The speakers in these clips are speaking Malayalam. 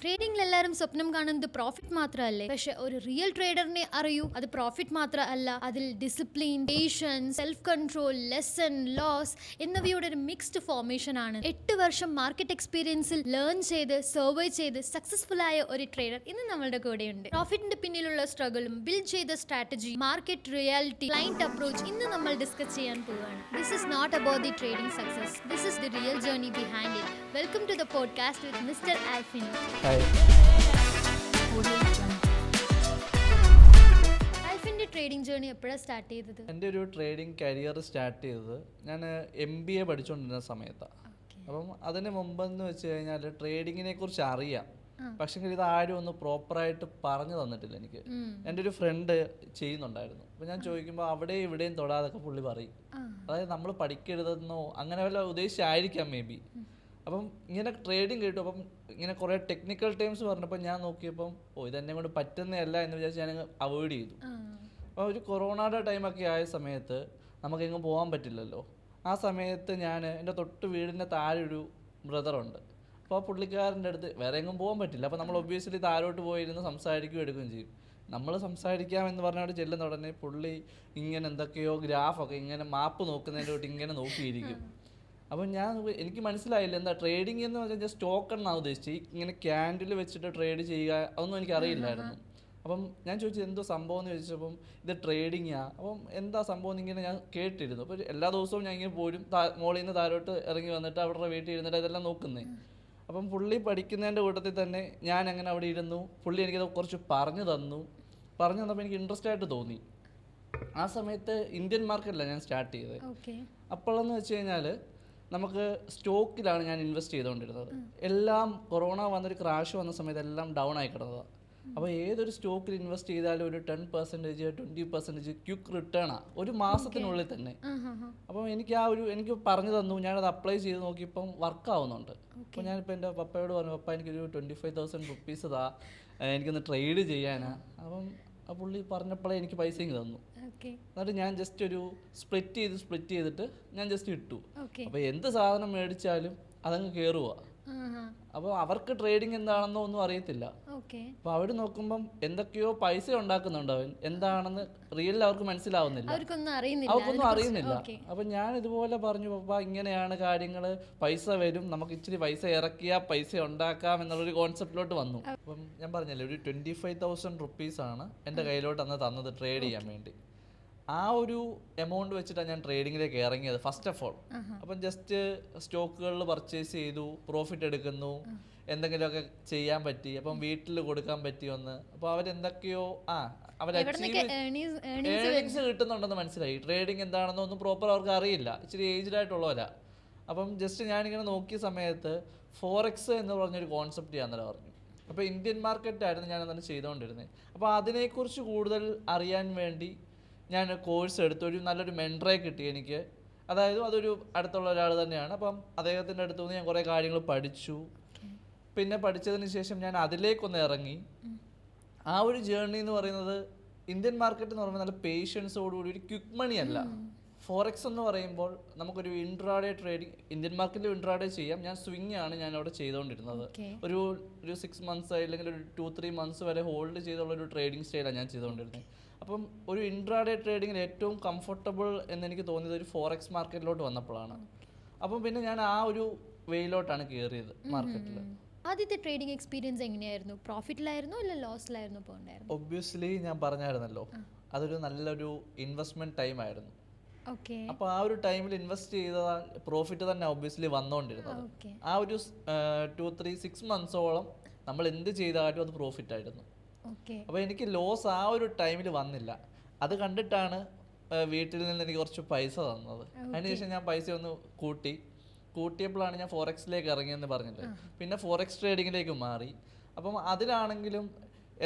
ട്രേഡിംഗിൽ എല്ലാവരും സ്വപ്നം കാണുന്നത് പ്രോഫിറ്റ് മാത്രമല്ലേ? പക്ഷെ ഒരു റിയൽ ട്രേഡറിനെ അറിയൂ, അത് പ്രോഫിറ്റ് മാത്രമല്ല, അതിൽ discipline, patience, self control, lesson, loss എന്നിവയുടെ ഒരു മിക്സ്ഡ് ഫോർമേഷൻ ആണ്. 8 വർഷം മാർക്കറ്റ് എക്സ്പീരിയൻസിൽ ലേൺ ചെയ്ത് സർവൈവ് ചെയ്ത് സക്സസ്ഫുൾ ആയ ഒരു ട്രേഡർ ഇന്ന് നമ്മളുടെ കൂടെയുണ്ട്. പ്രോഫിറ്റിന്റെ പിന്നിലുള്ള സ്ട്രഗിളും ബിൽഡ് ചെയ്ത strategy, market reality, client approach ഇന്ന് നമ്മൾ ഡിസ്കസ് ചെയ്യാൻ പോവുകയാണ്. This is not about the trading success, this is the real journey behind it. Welcome to the podcast with mister Alphin. ആൽഫിന്റെ ട്രേഡിംഗ് ജേർണി എപ്പോഴാണ് സ്റ്റാർട്ട് ചെയ്തത്? എൻ്റെ ഒരു ട്രേഡിംഗ് കരിയർ സ്റ്റാർട്ട് ചെയ്തത് ഞാൻ MBA പഠിച്ചുകൊണ്ടിരുന്ന സമയത്താണ്. അപ്പം അതിന് മുമ്പെന്ന് വെച്ച് കഴിഞ്ഞാൽ ട്രേഡിങ്ങിനെ കുറിച്ച് അറിയാം, പക്ഷേ ഇത് ആരും ഒന്ന് പ്രോപ്പറായിട്ട് പറഞ്ഞു തന്നിട്ടില്ല എനിക്ക്. എൻ്റെ ഒരു ഫ്രണ്ട് ചെയ്യുന്നുണ്ടായിരുന്നു. അപ്പം ഞാൻ ചോദിക്കുമ്പോൾ അവിടെയും ഇവിടെയും തൊടാതൊക്കെ പുള്ളി പറയും. അതായത് നമ്മൾ പഠിക്കരുതെന്നോ അങ്ങനെ വല്ല ഉദ്ദേശിച്ചായിരിക്കാം മേ ബി. അപ്പം ഇങ്ങനെ ട്രേഡിങ് കേട്ടു. അപ്പം ഇങ്ങനെ കുറേ ടെക്നിക്കൽ ടേംസ് പറഞ്ഞപ്പോൾ ഞാൻ നോക്കിയപ്പം ഇതെന്നെ കൊണ്ട് പറ്റുന്നതല്ല എന്ന് വിചാരിച്ച് ഞാൻ അവോയ്ഡ് ചെയ്തു. അപ്പോൾ ഒരു കൊറോണയുടെ ടൈമൊക്കെ ആയ സമയത്ത് നമുക്കെങ്ങും പോകാൻ പറ്റില്ലല്ലോ. ആ സമയത്ത് ഞാൻ എൻ്റെ തൊട്ട് വീടിൻ്റെ താഴെ ഒരു ബ്രദറുണ്ട്. അപ്പോൾ ആ പുള്ളിക്കാരൻ്റെ അടുത്ത് വേറെ എങ്ങും പോകാൻ പറ്റില്ല. അപ്പോൾ നമ്മൾ ഒബ്വിയസ്ലി താഴോട്ട് പോയിരുന്ന് സംസാരിക്കുകയും എടുക്കുകയും ചെയ്യും. നമ്മൾ സംസാരിക്കാമെന്ന് പറഞ്ഞുകൊണ്ട് ചെല്ലുന്ന ഉടനെ പുള്ളി ഇങ്ങനെ എന്തൊക്കെയോ ഗ്രാഫൊക്കെ ഇങ്ങനെ മാപ്പ് നോക്കുന്നതിൻ്റെ തൊട്ട് ഇങ്ങനെ നോക്കിയിരിക്കും. അപ്പം എനിക്ക് മനസ്സിലായില്ല എന്താ ട്രേഡിംഗ് എന്ന് പറഞ്ഞാൽ ജസ്റ്റ് ടോക്കൺ എന്നാണ് ഉദ്ദേശിച്ചത്. ഇങ്ങനെ ക്യാൻഡിൽ വെച്ചിട്ട് ട്രേഡ് ചെയ്യുക അതൊന്നും എനിക്കറിയില്ലായിരുന്നു. അപ്പം ഞാൻ ചോദിച്ചത് എന്തോ സംഭവം എന്ന് ചോദിച്ചപ്പം ഇത് ട്രേഡിങ്ങാ. അപ്പം എന്താ സംഭവം എന്നിങ്ങനെ ഞാൻ കേട്ടിരുന്നു. അപ്പോൾ എല്ലാ ദിവസവും ഞാൻ ഇങ്ങനെ പോരും, മോളിൽ നിന്ന് താഴോട്ട് ഇറങ്ങി വന്നിട്ട് അവരുടെ വീട്ടിൽ ഇരുന്നിട്ട് ഇതെല്ലാം നോക്കുന്നേ. അപ്പം പുള്ളി പഠിക്കുന്നതിൻ്റെ കൂട്ടത്തിൽ തന്നെ ഞാൻ അങ്ങനെ അവിടെ ഇരുന്നു. പുള്ളി എനിക്കത് കുറച്ച് പറഞ്ഞു തന്നപ്പോൾ എനിക്ക് ഇൻട്രസ്റ്റ് ആയിട്ട് തോന്നി. ആ സമയത്ത് ഇന്ത്യൻ മാർക്കറ്റിലാണ് ഞാൻ സ്റ്റാർട്ട് ചെയ്തത്. അപ്പോഴെന്ന് വെച്ച് കഴിഞ്ഞാൽ നമുക്ക് സ്റ്റോക്കിലാണ് ഞാൻ ഇൻവെസ്റ്റ് ചെയ്തുകൊണ്ടിരുന്നത്. എല്ലാം കൊറോണ വന്നൊരു ക്രാഷ് വന്ന സമയത്ത് എല്ലാം ഡൗൺ ആയി കിടന്നതാണ്. അപ്പോൾ ഏതൊരു സ്റ്റോക്കിൽ ഇൻവെസ്റ്റ് ചെയ്താലും ഒരു 10%, 20% ക്വിക്ക് റിട്ടേണാണ് ഒരു മാസത്തിനുള്ളിൽ തന്നെ. അപ്പം എനിക്ക് പറഞ്ഞു തന്നു, ഞാനത് അപ്ലൈ ചെയ്ത് നോക്കിയപ്പം വർക്ക് ആവുന്നുണ്ട്. അപ്പോൾ ഞാനിപ്പോൾ എൻ്റെ പപ്പയോട് പറഞ്ഞു, പപ്പ എനിക്കൊരു 25,000 റുപ്പീസ് താ, എനിക്കൊന്ന് ട്രേഡ് ചെയ്യാനാ. അപ്പം ആ പുള്ളി പറഞ്ഞപ്പോഴേ എനിക്ക് പൈസ ഇങ്ങ് തന്നു. എന്നിട്ട് ഞാൻ ജസ്റ്റ് ഒരു സ്പ്ലിറ്റ് ചെയ്തിട്ട് ഞാൻ ജസ്റ്റ് ഇട്ടു. അപ്പോൾ എന്ത് സാധനം മേടിച്ചാലും അതങ്ങ് കയറുക. അപ്പോൾ അവർക്ക് ട്രേഡിംഗ് എന്താണെന്നോ ഒന്നും അറിയത്തില്ല. അപ്പോൾ അവർ നോക്കുമ്പം എന്തൊക്കെയോ പൈസ ഉണ്ടാക്കുന്നുണ്ട് അവൻ, എന്താണെന്ന് റിയൽ അവർക്ക് മനസ്സിലാവുന്നില്ല, അവർക്കൊന്നും അറിയുന്നില്ല. അപ്പം ഞാൻ ഇതുപോലെ പറഞ്ഞു, പപ്പ ഇങ്ങനെയാണ് കാര്യങ്ങൾ, പൈസ വരും, നമുക്ക് ഇച്ചിരി പൈസ ഇറക്കിയാൽ പൈസ ഉണ്ടാക്കാം എന്നുള്ളൊരു കോൺസെപ്റ്റിലോട്ട് വന്നു. അപ്പം ഞാൻ പറഞ്ഞല്ലേ ഒരു 25,000 റുപ്പീസാണ് എൻ്റെ കയ്യിലോട്ട് അന്ന് തന്നത് ട്രേഡ് ചെയ്യാൻ വേണ്ടി. ആ ഒരു എമൗണ്ട് വെച്ചിട്ടാണ് ഞാൻ ട്രേഡിങ്ങിലേക്ക് ഇറങ്ങിയത് ഫസ്റ്റ് ഓഫ് ഓൾ. അപ്പം ജസ്റ്റ് സ്റ്റോക്കുകളിൽ പർച്ചേസ് ചെയ്തു, പ്രോഫിറ്റ് എടുക്കുന്നു, എന്തെങ്കിലുമൊക്കെ ചെയ്യാൻ പറ്റി, അപ്പം വീട്ടിൽ കൊടുക്കാൻ പറ്റി ഒന്ന്. അപ്പോൾ അവരെന്തൊക്കെയോ ഏണിങ്സ് കിട്ടുന്നുണ്ടെന്ന് മനസ്സിലായി. ട്രേഡിങ് എന്താണെന്നോ ഒന്നും പ്രോപ്പർ അവർക്ക് അറിയില്ല, ഇച്ചിരി ഏജ്ഡ് ആയിട്ടുള്ളവരാ. അപ്പം ജസ്റ്റ് ഞാനിങ്ങനെ നോക്കിയ സമയത്ത് ഫോറക്സ് എന്ന് പറഞ്ഞൊരു കോൺസെപ്റ്റ് ഞാൻ തന്നെ പറഞ്ഞു. അപ്പോൾ ഇന്ത്യൻ മാർക്കറ്റായിരുന്നു ഞാൻ അന്നേരം ചെയ്തുകൊണ്ടിരുന്നത്. അപ്പോൾ അതിനെക്കുറിച്ച് കൂടുതൽ അറിയാൻ വേണ്ടി ഞാൻ കോഴ്സ് എടുത്തു. നല്ലൊരു മെൻറ്ററെ കിട്ടി എനിക്ക്. അതായത് അതൊരു അടുത്തുള്ള ഒരാൾ തന്നെയാണ്. അപ്പം അദ്ദേഹത്തിൻ്റെ അടുത്ത് നിന്ന് ഞാൻ കുറേ കാര്യങ്ങൾ പഠിച്ചു. പിന്നെ പഠിച്ചതിന് ശേഷം ഞാൻ അതിലേക്കൊന്ന് ഇറങ്ങി. ആ ഒരു ജേർണി എന്ന് പറയുന്നത് ഇന്ത്യൻ മാർക്കറ്റ് എന്ന് പറയുമ്പോൾ നല്ല പേഷ്യൻസോടുകൂടി ഒരു ക്വിക്ക് മണി അല്ല. ഫോറക്സ് എന്ന് പറയുമ്പോൾ നമുക്കൊരു ഇൻട്രാഡേ ട്രേഡിങ്, ഇന്ത്യൻ മാർക്കറ്റിൽ ഇൻട്രാഡേ ചെയ്യാം. ഞാൻ സ്വിങ് ആണ് ഞാൻ അവിടെ ചെയ്തുകൊണ്ടിരുന്നത്. ഒരു 6 മന്ത്സ് അല്ലെങ്കിൽ ഒരു 2-3 മന്ത്സ് വരെ ഹോൾഡ് ചെയ്തുള്ള ഒരു ട്രേഡിംഗ് സ്റ്റൈലാണ് ഞാൻ ചെയ്തുകൊണ്ടിരുന്നത്. അപ്പം ഒരു ഇൻട്രാഡേ ട്രേഡിങ്ങിൽ ഏറ്റവും കംഫർട്ടബിൾ എന്നെനിക്ക് തോന്നിയത് ഒരു ഫോറക്സ് മാർക്കറ്റിലോട്ട് വന്നപ്പോഴാണ്. അപ്പം പിന്നെ ഞാൻ ആ ഒരു വേയിലോട്ടാണ് കയറിയത് മാർക്കറ്റിൽ. ആദ്യത്തെ ട്രേഡിംഗ് എക്സ്പീരിയൻസ് എങ്ങനെയായിരുന്നു? പ്രോഫിറ്റിലായിരുന്നോ അല്ല ലോസിലായിരുന്നോ പോകണ്ടായിരുന്നു? ഒബ്വിയസ്ലി ഞാൻ പറഞ്ഞായിരുന്നല്ലോ, അതൊരു നല്ലൊരു ഇൻവെസ്റ്റ്മെന്റ് ടൈം ആയിരുന്നു. അപ്പോൾ ആ ഒരു ടൈമിൽ ഇൻവെസ്റ്റ് ചെയ്ത പ്രോഫിറ്റ് തന്നെ ഒബ്വിയസ്ലി വന്നുകൊണ്ടിരുന്നത്. ആ ഒരു 2-3-6 മന്ത്സോളം നമ്മൾ എന്ത് ചെയ്താലും അത് പ്രോഫിറ്റ് ആയിരുന്നു. അപ്പോൾ എനിക്ക് ലോസ് ആ ഒരു ടൈമിൽ വന്നില്ല. അത് കണ്ടിട്ടാണ് വീട്ടിൽ നിന്ന് എനിക്ക് കുറച്ച് പൈസ തന്നത്. അതിനുശേഷം ഞാൻ പൈസ ഒന്ന് കൂട്ടിയപ്പോഴാണ് ഞാൻ ഫോറക്സിലേക്ക് ഇറങ്ങിയെന്ന് പറഞ്ഞില്ലേ. പിന്നെ ഫോറക്സ് ട്രേഡിങ്ങിലേക്ക് മാറി. അപ്പം അതിലാണെങ്കിലും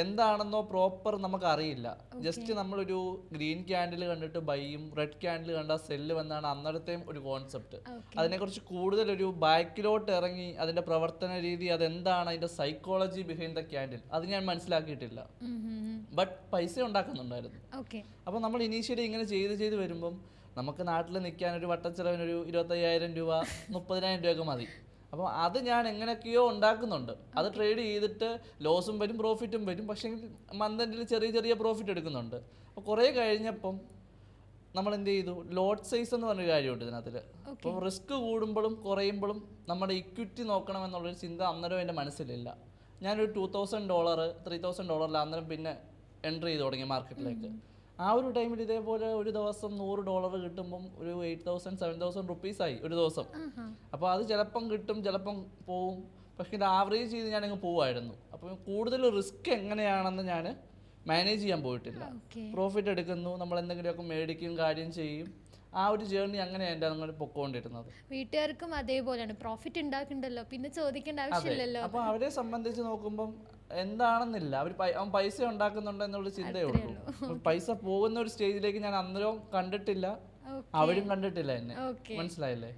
എന്താണെന്നോ പ്രോപ്പർ നമുക്ക് അറിയില്ല. ജസ്റ്റ് നമ്മളൊരു ഗ്രീൻ ക്യാൻഡിൽ കണ്ടിട്ട് ബൈയും റെഡ് ക്യാൻഡിൽ കണ്ട സെല്ലും എന്നാണ് അന്നേരത്തെയും ഒരു കോൺസെപ്റ്റ്. അതിനെക്കുറിച്ച് കൂടുതലൊരു ബാക്കിലോട്ട് ഇറങ്ങി അതിന്റെ പ്രവർത്തന രീതി, അതെന്താണ് അതിന്റെ സൈക്കോളജി ബിഹൈൻഡ് ദ ക്യാൻഡിൽ, അത് ഞാൻ മനസ്സിലാക്കിയിട്ടില്ല. ബട്ട് പൈസ ഉണ്ടാക്കുന്നുണ്ടായിരുന്നു. അപ്പോൾ നമ്മൾ ഇനീഷ്യലി ഇങ്ങനെ ചെയ്ത് വരുമ്പം നമുക്ക് നാട്ടിൽ നിൽക്കാൻ ഒരു വട്ടച്ചെലവിനൊരു 25,000 രൂപ 30,000 രൂപയൊക്കെ മതി. അപ്പോൾ അത് ഞാൻ എങ്ങനെയൊക്കെയോ ഉണ്ടാക്കുന്നുണ്ട്. അത് ട്രേഡ് ചെയ്തിട്ട് ലോസും വരും പ്രോഫിറ്റും വരും. പക്ഷേ മന്ത് എൻഡിൽ ചെറിയ ചെറിയ പ്രോഫിറ്റ് എടുക്കുന്നുണ്ട്. അപ്പോൾ കുറേ കഴിഞ്ഞപ്പം നമ്മൾ എന്ത് ചെയ്തു, ലോട്ട് സൈസ് എന്ന് പറഞ്ഞൊരു കാര്യമുണ്ട് ഇതിനകത്തിൽ. അപ്പോൾ റിസ്ക് കൂടുമ്പോഴും കുറയുമ്പോഴും നമ്മുടെ ഇക്വിറ്റി നോക്കണം എന്നുള്ളൊരു ചിന്ത അന്നേരം എൻ്റെ മനസ്സിലില്ല. ഞാനൊരു $2,000 $3,000 അന്നേരം പിന്നെ എൻട്രി ചെയ്ത് തുടങ്ങി മാർക്കറ്റിലേക്ക്. ആ ഒരു ടൈമിൽ ഇതേപോലെ ഒരു ദിവസം $100 കിട്ടുമ്പം ഒരു 8,000 7,000 റുപ്പീസായി ഒരു ദിവസം. അപ്പോൾ അത് ചിലപ്പം കിട്ടും ചിലപ്പം പോവും. പക്ഷേ ഇത് ആവറേജ് ചെയ്ത് ഞാനങ്ങ് പോവായിരുന്നു. അപ്പം കൂടുതൽ റിസ്ക് എങ്ങനെയാണെന്ന് ഞാൻ മാനേജ് ചെയ്യാൻ പോയിട്ടില്ല. പ്രോഫിറ്റ് എടുക്കുന്നു, നമ്മൾ എന്തെങ്കിലുമൊക്കെ മേടിക്കും, കാര്യം ചെയ്യും. ആ ഒരു ജേർണി അങ്ങനെയാണ് എൻ്റെ അങ്ങനെ പൊക്കോണ്ടിരുന്നത്. വീട്ടുകാർക്കും അതേപോലെയാണ്, പ്രോഫിറ്റ് ഉണ്ടാക്കണ്ടല്ലോ, പിന്നെ ചോദിക്കേണ്ട ആവശ്യമില്ലല്ലോ. അപ്പോൾ അവരെ സംബന്ധിച്ച് നോക്കുമ്പം എന്താണെന്നില്ല, അവൻ പൈസ ഉണ്ടാക്കുന്നുണ്ട് എന്നുള്ള ചിന്തയേ ഉള്ളൂ. പൈസ പോകുന്ന ഒരു സ്റ്റേജിലേക്ക് ഞാൻ അന്നേരം കണ്ടിട്ടില്ല, അവരും കണ്ടിട്ടില്ല എന്നെ. മനസ്സിലായില്ലേ?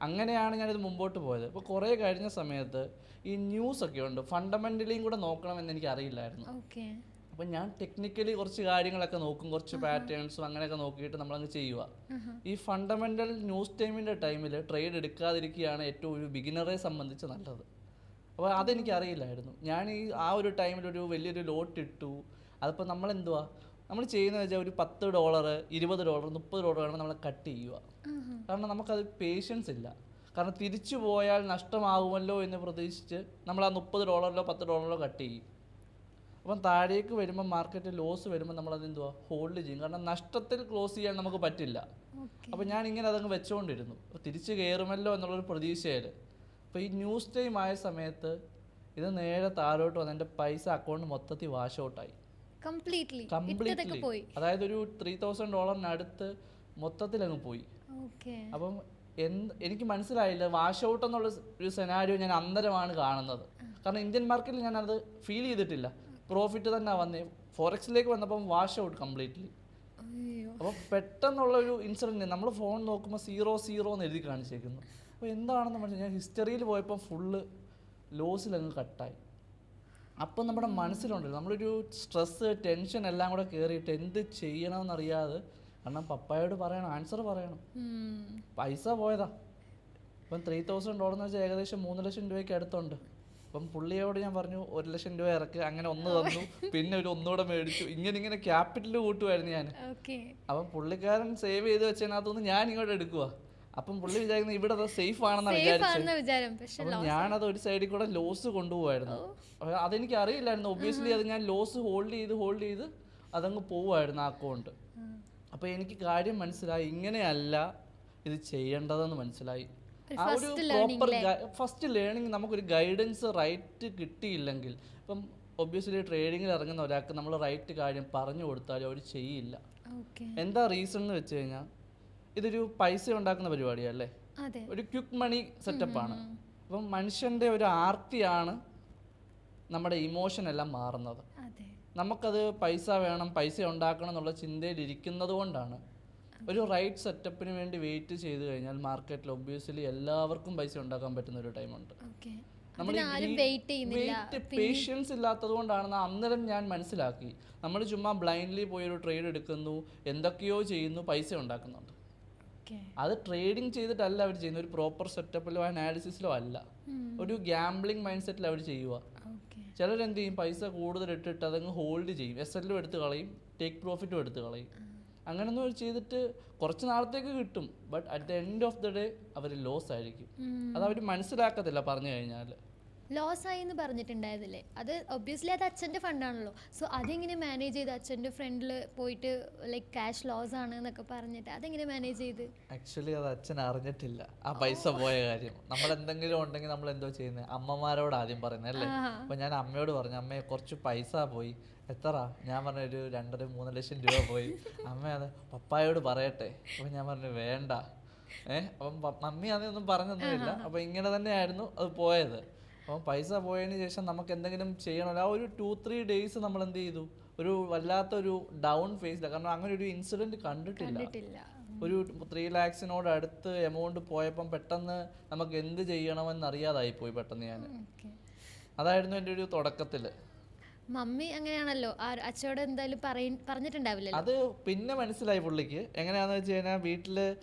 അങ്ങനെയാണ് ഞാനിത് മുമ്പോട്ട് പോയത്. അപ്പോൾ കുറേ കഴിഞ്ഞ സമയത്ത് ഈ ന്യൂസ് ഒക്കെ ഉണ്ട്, ഫണ്ടമെന്റലിയും കൂടെ നോക്കണമെന്ന് എനിക്ക് അറിയില്ലായിരുന്നു. അപ്പം ഞാൻ ടെക്നിക്കലി കുറച്ച് കാര്യങ്ങളൊക്കെ നോക്കും, കുറച്ച് പാറ്റേൺസും അങ്ങനെയൊക്കെ നോക്കിയിട്ട് നമ്മളങ്ങ് ചെയ്യുക. ഈ ഫണ്ടമെന്റൽ ന്യൂസ് ടൈമിൽ ട്രേഡ് എടുക്കാതിരിക്കുകയാണ് ഏറ്റവും ഒരു ബിഗിനറെ സംബന്ധിച്ച് നല്ലത്. അപ്പോൾ അതെനിക്ക് അറിയില്ലായിരുന്നു. ഞാൻ ആ ഒരു ടൈമിൽ ഒരു വലിയൊരു ലോട്ട് ഇട്ടു. അതിപ്പോൾ നമ്മളെന്തുവാ നമ്മൾ ചെയ്യുന്നത് വെച്ചാൽ ഒരു $10 $20 $30 നമ്മൾ കട്ട് ചെയ്യുക. കാരണം നമുക്കത് പേഷ്യൻസ് ഇല്ല. കാരണം തിരിച്ചു പോയാൽ നഷ്ടമാകുമല്ലോ എന്ന് പ്രതീക്ഷിച്ച് നമ്മൾ ആ $30 $10 കട്ട് ചെയ്യും. അപ്പം താഴേക്ക് വരുമ്പോൾ മാർക്കറ്റ് ലോസ് വരുമ്പോൾ നമ്മളത് എന്തുവാ ഹോൾഡ് ചെയ്യും. കാരണം നഷ്ടത്തിൽ ക്ലോസ് ചെയ്യാൻ നമുക്ക് പറ്റില്ല. അപ്പോൾ ഞാൻ ഇങ്ങനെ അതങ്ങ് വെച്ചുകൊണ്ടിരുന്നു, തിരിച്ച് കയറുമല്ലോ എന്നുള്ളൊരു പ്രതീക്ഷയിൽ. അപ്പോൾ ഈ ന്യൂസ് ടൈം ആയ സമയത്ത് ഇത് നേരെ താഴോട്ട് വന്ന് എൻ്റെ പൈസ അക്കൗണ്ട് മൊത്തത്തിൽ വാഷ് ഔട്ടായി കംപ്ലീറ്റ്ലി. അതായത് ഒരു $3,000 മൊത്തത്തിൽ അങ്ങ് പോയി. അപ്പം എനിക്ക് മനസ്സിലായില്ല, വാഷ് ഔട്ട് എന്നുള്ള ഒരു സെനാരിയോ ഞാൻ അന്നേരമാണ് കാണുന്നത്. കാരണം ഇന്ത്യൻ മാർക്കറ്റിൽ ഞാൻ അത് ഫീൽ ചെയ്തിട്ടില്ല. പ്രോഫിറ്റ് തന്നെ വന്നേ, ഫോറക്സിലേക്ക് വന്നപ്പം വാഷ് ഔട്ട് കംപ്ലീറ്റ്ലി. അപ്പോൾ പെട്ടെന്നുള്ള ഒരു ഇൻസിഡൻറ്റ്, നമ്മൾ ഫോൺ നോക്കുമ്പോൾ 0 എന്ന് എഴുതി കാണിച്ചേക്കുന്നു. അപ്പോൾ എന്താണെന്ന് മനസ്സിലായി. ഞാൻ ഹിസ്റ്ററിയിൽ പോയപ്പോൾ ഫുള്ള് ലോസിലങ്ങ് കട്ടായി. അപ്പം നമ്മുടെ മനസ്സിലുണ്ടല്ലോ നമ്മളൊരു സ്ട്രെസ്സ് ടെൻഷൻ എല്ലാം കൂടെ കയറിയിട്ട് എന്ത് ചെയ്യണമെന്നറിയാതെ, കാരണം പപ്പായോട് പറയണം, ആൻസർ പറയണം, പൈസ പോയതാ. ഇപ്പം $3,000 എന്ന് വെച്ചാൽ ഏകദേശം 3 ലക്ഷം രൂപയ്ക്ക് അടുത്തുണ്ട്. അപ്പം പുള്ളിയോട് ഞാൻ പറഞ്ഞു 1 ലക്ഷം രൂപ ഇറക്കുക, അങ്ങനെ ഒന്ന് തന്നു, പിന്നെ ഒരു ഒന്നുകൂടെ മേടിച്ചു, ഇങ്ങനെ ക്യാപിറ്റൽ കൂട്ടുമായിരുന്നു ഞാൻ. അപ്പം പുള്ളിക്കാരൻ സേവ് ചെയ്ത് വെച്ചതിനകത്തുനിന്ന് ഞാൻ ഇങ്ങോട്ട് എടുക്കുക. അപ്പം പുള്ളി വിചാരിക്കുന്നത് ഇവിടെ സേഫ് ആണെന്നാണ് വിചാരിച്ചത്. അപ്പം ഞാനത് ഒരു സൈഡിൽ കൂടെ ലോസ് കൊണ്ടുപോകായിരുന്നു. അതെനിക്ക് അറിയില്ലായിരുന്നു. ഒബ്വിയസ്ലി അത് ഞാൻ ലോസ് ഹോൾഡ് ചെയ്ത് അതങ്ങ് പോവുമായിരുന്നു ആ അക്കൗണ്ട്. അപ്പോൾ എനിക്ക് കാര്യം മനസ്സിലായി, ഇങ്ങനെയല്ല ഇത് ചെയ്യേണ്ടതെന്ന് മനസ്സിലായി. ആ ഒരു പ്രോപ്പർ ഫസ്റ്റ് ലേണിംഗ്, നമുക്കൊരു ഗൈഡൻസ് റൈറ്റ് കിട്ടിയില്ലെങ്കിൽ, ഇപ്പം ഒബ്വിയസ്ലി ട്രേഡിങ്ങിൽ ഇറങ്ങുന്ന ഒരാൾക്ക് നമ്മൾ റൈറ്റ് കാര്യം പറഞ്ഞു കൊടുത്താലും അവർ ചെയ്യില്ല. എന്താ റീസൺ എന്ന് വെച്ച് കഴിഞ്ഞാൽ, ഇതൊരു പൈസ ഉണ്ടാക്കുന്ന പരിപാടിയല്ലേ, ഒരു ക്വിക്ക് മണി സെറ്റപ്പാണ്. അപ്പം മനുഷ്യൻ്റെ ഒരു ആർത്തിയാണ് നമ്മുടെ ഇമോഷൻ എല്ലാം മാറുന്നത്. നമുക്കത് പൈസ വേണം, പൈസ ഉണ്ടാക്കണം എന്നുള്ള ചിന്തയിൽ ഇരിക്കുന്നത് കൊണ്ടാണ്. ഒരു റൈറ്റ് സെറ്റപ്പിന് വേണ്ടി വെയിറ്റ് ചെയ്ത് കഴിഞ്ഞാൽ മാർക്കറ്റിൽ ഒബ്വിയസ്ലി എല്ലാവർക്കും പൈസ ഉണ്ടാക്കാൻ പറ്റുന്ന ഒരു ടൈമുണ്ട്. നമ്മൾ പേഷ്യൻസ് ഇല്ലാത്തത് കൊണ്ടാണെന്ന് അന്നേരം ഞാൻ മനസ്സിലാക്കി. നമ്മൾ ചുമ്മാ ബ്ലൈൻഡ്ലി പോയി ഒരു ട്രേഡ് എടുക്കുന്നു, എന്തൊക്കെയോ ചെയ്യുന്നു, പൈസ ഉണ്ടാക്കുന്നുണ്ട്. അത് ട്രേഡിങ് ചെയ്തിട്ടല്ല അവർ ചെയ്യുന്നത്, ഒരു പ്രോപ്പർ സെറ്റപ്പിലോ അനാലിസിസിലോ അല്ല, ഒരു ഗാംബ്ലിംഗ് മൈൻഡ് സെറ്റിൽ അവർ ചെയ്യുക. ചിലരെന്ത് ചെയ്യും, പൈസ കൂടുതൽ ഇട്ടിട്ട് അതങ്ങ് ഹോൾഡ് ചെയ്യും, SL എടുത്ത് കളയും, ടേക്ക് പ്രോഫിറ്റും എടുത്ത് കളയും. അങ്ങനെയൊന്നും ചെയ്തിട്ട് കുറച്ച് നാളത്തേക്ക് കിട്ടും, but at the end of the day അവർ ലോസ് ആയിരിക്കും. അത് അവർ മനസ്സിലാക്കത്തില്ല പറഞ്ഞു കഴിഞ്ഞാൽ. ലോസ് ആയി എന്ന് പറഞ്ഞിട്ടുണ്ടായതല്ലേ, അത് ഒബ്വിയസ്ലി അത് അച്ഛൻ്റെ ഫണ്ടാണല്ലോ. സോ അതെങ്ങനെ മാനേജ് ചെയ്ത്, അച്ഛൻ്റെ ഫ്രണ്ടിൽ പോയിട്ട് ലൈക്ക് ക്യാഷ് ലോസ് ആണ് എന്നൊക്കെ പറഞ്ഞിട്ട് അതെങ്ങനെ മാനേജ് ചെയ്ത്? ആക്ച്വലി അത് അച്ഛൻ അറിഞ്ഞിട്ടില്ല ആ പൈസ പോയ കാര്യം. നമ്മൾ എന്തെങ്കിലും ഉണ്ടെങ്കിൽ നമ്മൾ എന്തോ ചെയ്യുന്നത്, അമ്മമാരോട് ആദ്യം പറയുന്നത് അല്ലേ. അപ്പോൾ ഞാൻ അമ്മയോട് പറഞ്ഞു, അമ്മയെ കുറച്ച് പൈസ പോയി. എത്ര? ഞാൻ പറഞ്ഞു ഒരു 2-3 ലക്ഷം രൂപ പോയി. അമ്മ അത് പപ്പായോട് പറയട്ടെ. അപ്പോൾ ഞാൻ പറഞ്ഞു വേണ്ട. അപ്പം മമ്മി അതൊന്നും പറഞ്ഞൊന്നുമില്ല. അപ്പോൾ ഇങ്ങനെ തന്നെയായിരുന്നു അത് പോയത്. അപ്പം പൈസ പോയതിന് ശേഷം നമുക്ക് എന്തെങ്കിലും ചെയ്യണമല്ലോ. ആ ഒരു 2-3 ഡേയ്സ് നമ്മൾ എന്ത് ചെയ്തു, ഒരു വല്ലാത്തൊരു ഡൗൺ ഫേസിലാണ്. കാരണം അങ്ങനെ ഒരു ഇൻസിഡൻറ്റ് കണ്ടിട്ടില്ല. ഒരു 3 lakhs അടുത്ത് എമൗണ്ട് പോയപ്പം പെട്ടെന്ന് നമുക്ക് എന്ത് ചെയ്യണമെന്ന് അറിയാതായി പോയി പെട്ടെന്ന് ഞാൻ. അതായിരുന്നു എൻ്റെ ഒരു തുടക്കത്തിൽ. മമ്മി അങ്ങനെയാണല്ലോ, അച്ഛനോട് എന്തായാലും പറഞ്ഞിട്ടുണ്ടാവില്ലല്ലോ. അത് പിന്നെ മനസ്സിലായി പുള്ളിക്ക്. എങ്ങനെയാന്ന് വെച്ച് കഴിഞ്ഞാൽ വീട്ടിൽ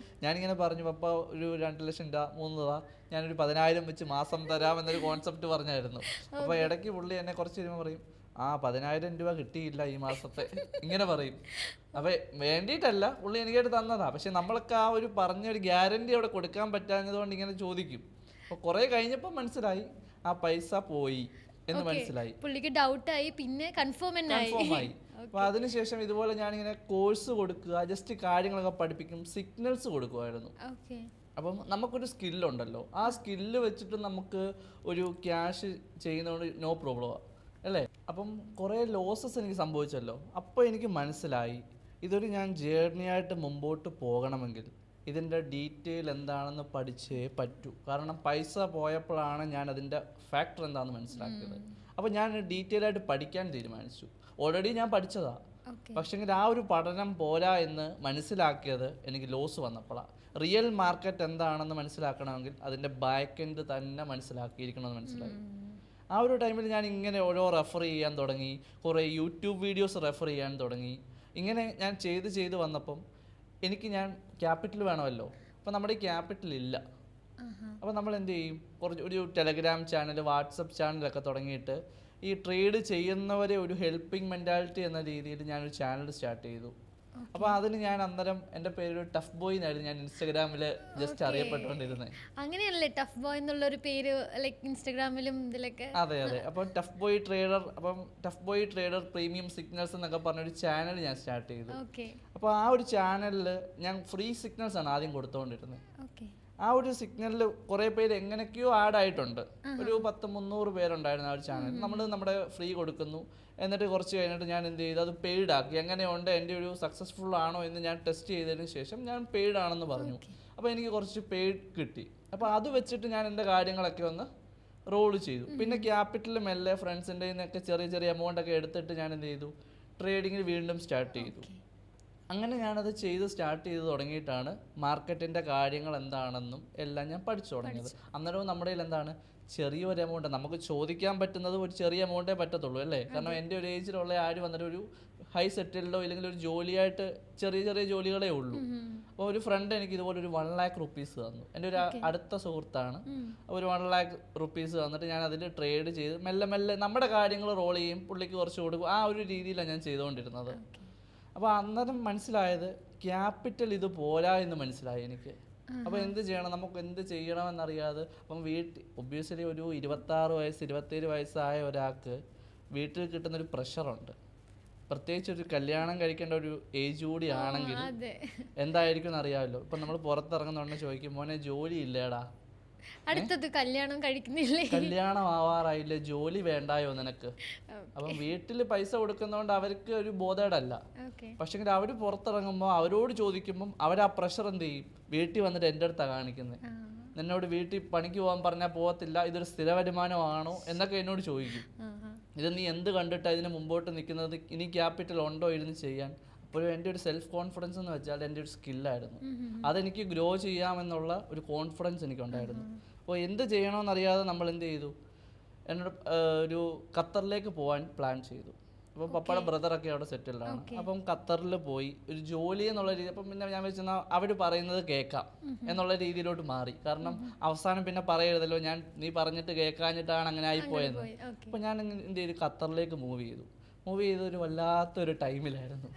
ഞാനിങ്ങനെ പറഞ്ഞു, പപ്പ ഒരു 2 ലക്ഷം രൂപ 3 രൂപ ഞാനൊരു 10,000 വെച്ച് മാസം തരാം എന്നൊരു കോൺസെപ്റ്റ് പറഞ്ഞായിരുന്നു. അപ്പോൾ ഇടയ്ക്ക് പുള്ളി എന്നെ കുറച്ച് കഴിയുമ്പോൾ പറയും, 10,000 രൂപ കിട്ടിയില്ല ഈ മാസത്തെ, ഇങ്ങനെ പറയും. അപ്പോൾ വേണ്ടിയിട്ടല്ല, പുള്ളി എനിക്കായിട്ട് തന്നതാ. പക്ഷെ നമ്മൾക്ക് ആ ഒരു പറഞ്ഞൊരു ഗ്യാരണ്ടി അവിടെ കൊടുക്കാൻ പറ്റാഞ്ഞതുകൊണ്ട് ഇങ്ങനെ ചോദിക്കും. അപ്പോൾ കുറേ കഴിഞ്ഞപ്പോൾ മനസ്സിലായി ആ പൈസ പോയി എന്ന് മനസ്സിലായി. പുള്ളിക്ക് ഡൗട്ടായി, പിന്നെ കൺഫേം ആയി. അപ്പോൾ അതിനുശേഷം ഇതുപോലെ ഞാനിങ്ങനെ കോഴ്സ് കൊടുക്കുക, ജസ്റ്റ് കാര്യങ്ങളൊക്കെ പഠിപ്പിക്കും, സിഗ്നൽസ് കൊടുക്കുമായിരുന്നു. അപ്പം നമുക്കൊരു സ്കില്ലുണ്ടല്ലോ, ആ സ്കില്ല് വെച്ചിട്ട് നമുക്ക് ഒരു ക്യാഷ് ചെയ്യുന്നതുകൊണ്ട് നോ പ്രോബ്ലമാണ് അല്ലേ. അപ്പം കുറേ ലോസസ് എനിക്ക് സംഭവിച്ചല്ലോ. അപ്പോൾ എനിക്ക് മനസ്സിലായി ഇതൊരു ഞാൻ ജേർണിയായിട്ട് മുമ്പോട്ട് പോകണമെങ്കിൽ ഇതിൻ്റെ ഡീറ്റെയിൽ എന്താണെന്ന് പഠിച്ചേ പറ്റൂ. കാരണം പൈസ പോയപ്പോഴാണ് ഞാൻ അതിൻ്റെ ഫാക്ടർ എന്താണെന്ന് മനസ്സിലാക്കിയത്. അപ്പോൾ ഞാൻ ഡീറ്റെയിൽ ആയിട്ട് പഠിക്കാൻ തീരുമാനിച്ചു. ഓൾറെഡി ഞാൻ പഠിച്ചതാണ്, പക്ഷേങ്കിൽ ആ ഒരു പഠനം പോരാ എന്ന് മനസ്സിലാക്കിയത് എനിക്ക് ലോസ് വന്നപ്പോഴാണ്. റിയൽ മാർക്കറ്റ് എന്താണെന്ന് മനസ്സിലാക്കണമെങ്കിൽ അതിൻ്റെ ബാക്ക് എൻഡ് തന്നെ മനസ്സിലാക്കിയിരിക്കണമെന്ന് മനസ്സിലായി. ആ ഒരു ടൈമിൽ ഞാൻ ഇങ്ങനെ ഓരോ റെഫർ ചെയ്യാൻ തുടങ്ങി, കുറേ യൂട്യൂബ് വീഡിയോസ് റെഫർ ചെയ്യാൻ തുടങ്ങി. ഇങ്ങനെ ഞാൻ ചെയ്ത് വന്നപ്പം എനിക്ക് ഞാൻ ക്യാപിറ്റൽ വേണമല്ലോ. അപ്പോൾ നമ്മുടെ ഈ ക്യാപിറ്റൽ ഇല്ല. അപ്പോൾ നമ്മൾ എന്ത് ചെയ്യും, ഒരു ടെലഗ്രാം ചാനൽ, വാട്സപ്പ് ചാനലൊക്കെ തുടങ്ങിയിട്ട് ഈ ട്രേഡ് ചെയ്യുന്നവരെ ഒരു ഹെൽപ്പിംഗ് മെൻറ്റാലിറ്റി എന്ന രീതിയിൽ ഞാനൊരു ചാനൽ സ്റ്റാർട്ട് ചെയ്തു. അപ്പോൾ അതിന് ഞാൻ അന്നേരം എൻ്റെ പേര് ടഫ് ബോയ് എന്നായിരുന്നു ഞാൻ ഇൻസ്റ്റാഗ്രാമിൽ ജസ്റ്റ് അറിയപ്പെട്ടുകൊണ്ടിരുന്നത്. അങ്ങനെയാണല്ലേ ടഫ് ബോയ് എന്നുള്ളൊരു പേര് ലൈക്ക് ഇൻസ്റ്റാഗ്രാമിലും ഇതിലൊക്കെ? അതെ. അപ്പോൾ tough boy trader premium signals എന്നൊക്കെ പറഞ്ഞൊരു ചാനൽ ഞാൻ സ്റ്റാർട്ട് ചെയ്തു. അപ്പോൾ ആ ഒരു ചാനലിൽ ഞാൻ ഫ്രീ സിഗ്നൽസ് ആണ് ആദ്യം കൊടുത്തുകൊണ്ടിരുന്നത്. ആ ഒരു സിഗ്നലിൽ കുറേ പേര് എങ്ങനെയൊക്കെയോ ആഡ് ആയിട്ടുണ്ട്. ഒരു 300 പേരുണ്ടായിരുന്നു ആ ഒരു ചാനൽ. നമ്മൾ നമ്മുടെ ഫ്രീ കൊടുക്കുന്നു, എന്നിട്ട് കുറച്ച് കഴിഞ്ഞിട്ട് ഞാൻ എന്ത് ചെയ്തു, അത് പെയ്ഡ് ആക്കി. എങ്ങനെയുണ്ട്, എൻ്റെ ഒരു സക്സസ്ഫുൾ ആണോ എന്ന് ഞാൻ ടെസ്റ്റ് ചെയ്തതിന് ശേഷം ഞാൻ പെയ്ഡ് ആണെന്ന് പറഞ്ഞു. അപ്പോൾ എനിക്ക് കുറച്ച് പെയ്ഡ് കിട്ടി. അപ്പോൾ അത് വെച്ചിട്ട് ഞാൻ എൻ്റെ കാര്യങ്ങളൊക്കെ ഒന്ന് റോൾ ചെയ്തു. പിന്നെ ക്യാപിറ്റൽ മെല്ലെ ഫ്രണ്ട്സിൻ്റെ നിന്നൊക്കെ ചെറിയ എമൗണ്ട് ഒക്കെ എടുത്തിട്ട് ഞാൻ എന്ത് ചെയ്തു, ട്രേഡിങ്ങിൽ വീണ്ടും സ്റ്റാർട്ട് ചെയ്തു. അങ്ങനെ ഞാനത് സ്റ്റാർട്ട് ചെയ്ത് തുടങ്ങിയിട്ടാണ് മാർക്കറ്റിൻ്റെ കാര്യങ്ങൾ എന്താണെന്നും എല്ലാം ഞാൻ പഠിച്ചു തുടങ്ങിയത്. അന്നേരവും നമ്മുടെ കയ്യിൽ എന്താണ്, ചെറിയൊരു എമൗണ്ട്, നമുക്ക് ചോദിക്കാൻ പറ്റുന്നത് ഒരു ചെറിയ എമൗണ്ടേ പറ്റത്തുള്ളൂ അല്ലേ. കാരണം എൻ്റെ ഒരു ഏജിലുള്ള ആരും വന്നിട്ട് ഒരു ഹൈ സെറ്റിൽഡോ ഇല്ലെങ്കിൽ ഒരു ജോലിയായിട്ട് ചെറിയ ജോലികളേ ഉള്ളൂ. അപ്പോൾ ഒരു ഫ്രണ്ട് എനിക്ക് ഇതുപോലെ ഒരു 1 lakh rupees തന്നു. എൻ്റെ ഒരു അടുത്ത സുഹൃത്താണ്. ഒരു 1 lakh rupees തന്നിട്ട് ഞാൻ അതിൽ ട്രേഡ് ചെയ്ത് മെല്ലെ നമ്മുടെ കാര്യങ്ങൾ റോൾ ചെയ്യും, പുള്ളിക്ക് കുറച്ച് കൊടുക്കും. ആ ഒരു രീതിയിലാണ് ഞാൻ ചെയ്തുകൊണ്ടിരുന്നത്. അപ്പോൾ അന്നേരം മനസ്സിലായത് ക്യാപിറ്റൽ ഇത് പോരാ എന്ന് മനസ്സിലായി എനിക്ക്. അപ്പോൾ എന്ത് ചെയ്യണം, നമുക്ക് എന്ത് ചെയ്യണമെന്നറിയാതെ അപ്പം ഒബ്വിയസ്ലി ഒരു 26 വയസ്സ് 27 വയസ്സായ ഒരാൾക്ക് വീട്ടിൽ കിട്ടുന്നൊരു പ്രഷറുണ്ട്. പ്രത്യേകിച്ച് ഒരു കല്യാണം കഴിക്കേണ്ട ഒരു ഏജ് കൂടി ആണെങ്കിൽ എന്തായിരിക്കും എന്നറിയാമല്ലോ. ഇപ്പം നമ്മൾ പുറത്തിറങ്ങുന്നുണ്ടെന്ന് ചോദിക്കും, മോനെ ജോലി ഇല്ലേടാ, അടുത്തത് കല്യാണം കഴിക്കുന്നില്ലേ, കല്യാണം ആവാറായില്ലേ, ജോലി വേണ്ടായോ നിനക്ക്. അപ്പം വീട്ടിൽ പൈസ കൊടുക്കുന്നതുകൊണ്ട് അവർക്ക് ഒരു ബോധേടല്ല. പക്ഷെ അവർ പുറത്തിറങ്ങുമ്പോൾ അവരോട് ചോദിക്കുമ്പം അവർ ആ പ്രഷർ എന്ത് ചെയ്യും, വീട്ടിൽ വന്നിട്ട് എൻ്റെ അടുത്താണ് കാണിക്കുന്നത്. നിന്നോട് വീട്ടിൽ പണിക്ക് പോകാൻ പറഞ്ഞാൽ പോകത്തില്ല, ഇതൊരു സ്ഥിര വരുമാനമാണോ എന്നൊക്കെ എന്നോട് ചോദിക്കും. ഇത് നീ എന്ത് കണ്ടിട്ടാണ് ഇതിന് മുമ്പോട്ട് നിൽക്കുന്നത്, ഇനി ക്യാപിറ്റൽ ഉണ്ടോ ഇരുന്ന് ചെയ്യാൻ. അപ്പോഴും എൻ്റെ ഒരു സെൽഫ് കോൺഫിഡൻസ് എന്ന് വെച്ചാൽ എൻ്റെ ഒരു സ്കില്ലായിരുന്നു. അതെനിക്ക് ഗ്രോ ചെയ്യാമെന്നുള്ള ഒരു കോൺഫിഡൻസ് എനിക്കുണ്ടായിരുന്നു. അപ്പോൾ എന്ത് ചെയ്യണമെന്നറിയാതെ നമ്മൾ എന്ത് ചെയ്തു, എന്നോട് ഒരു ഖത്തറിലേക്ക് പോകാൻ പ്ലാൻ ചെയ്തു. അപ്പോൾ പപ്പയുടെ ബ്രദറൊക്കെ അവിടെ സെറ്റിൽഡാണ്. അപ്പം ഖത്തറിൽ പോയി ഒരു ജോലി എന്നുള്ള രീതി. അപ്പം പിന്നെ ഞാൻ വെച്ചാൽ അവർ പറയുന്നത് കേൾക്കാം എന്നുള്ള രീതിയിലോട്ട് മാറി. കാരണം അവസാനം പിന്നെ പറയരുതല്ലോ നീ പറഞ്ഞിട്ട് കേൾക്കാഞ്ഞിട്ടാണ് അങ്ങനെ ആയിപ്പോയെന്ന്. അപ്പോൾ ഞാൻ എന്ത് ചെയ്തു, ഖത്തറിലേക്ക് മൂവ് ചെയ്ത് ഒരു വല്ലാത്തൊരു ടൈമിലായിരുന്നു.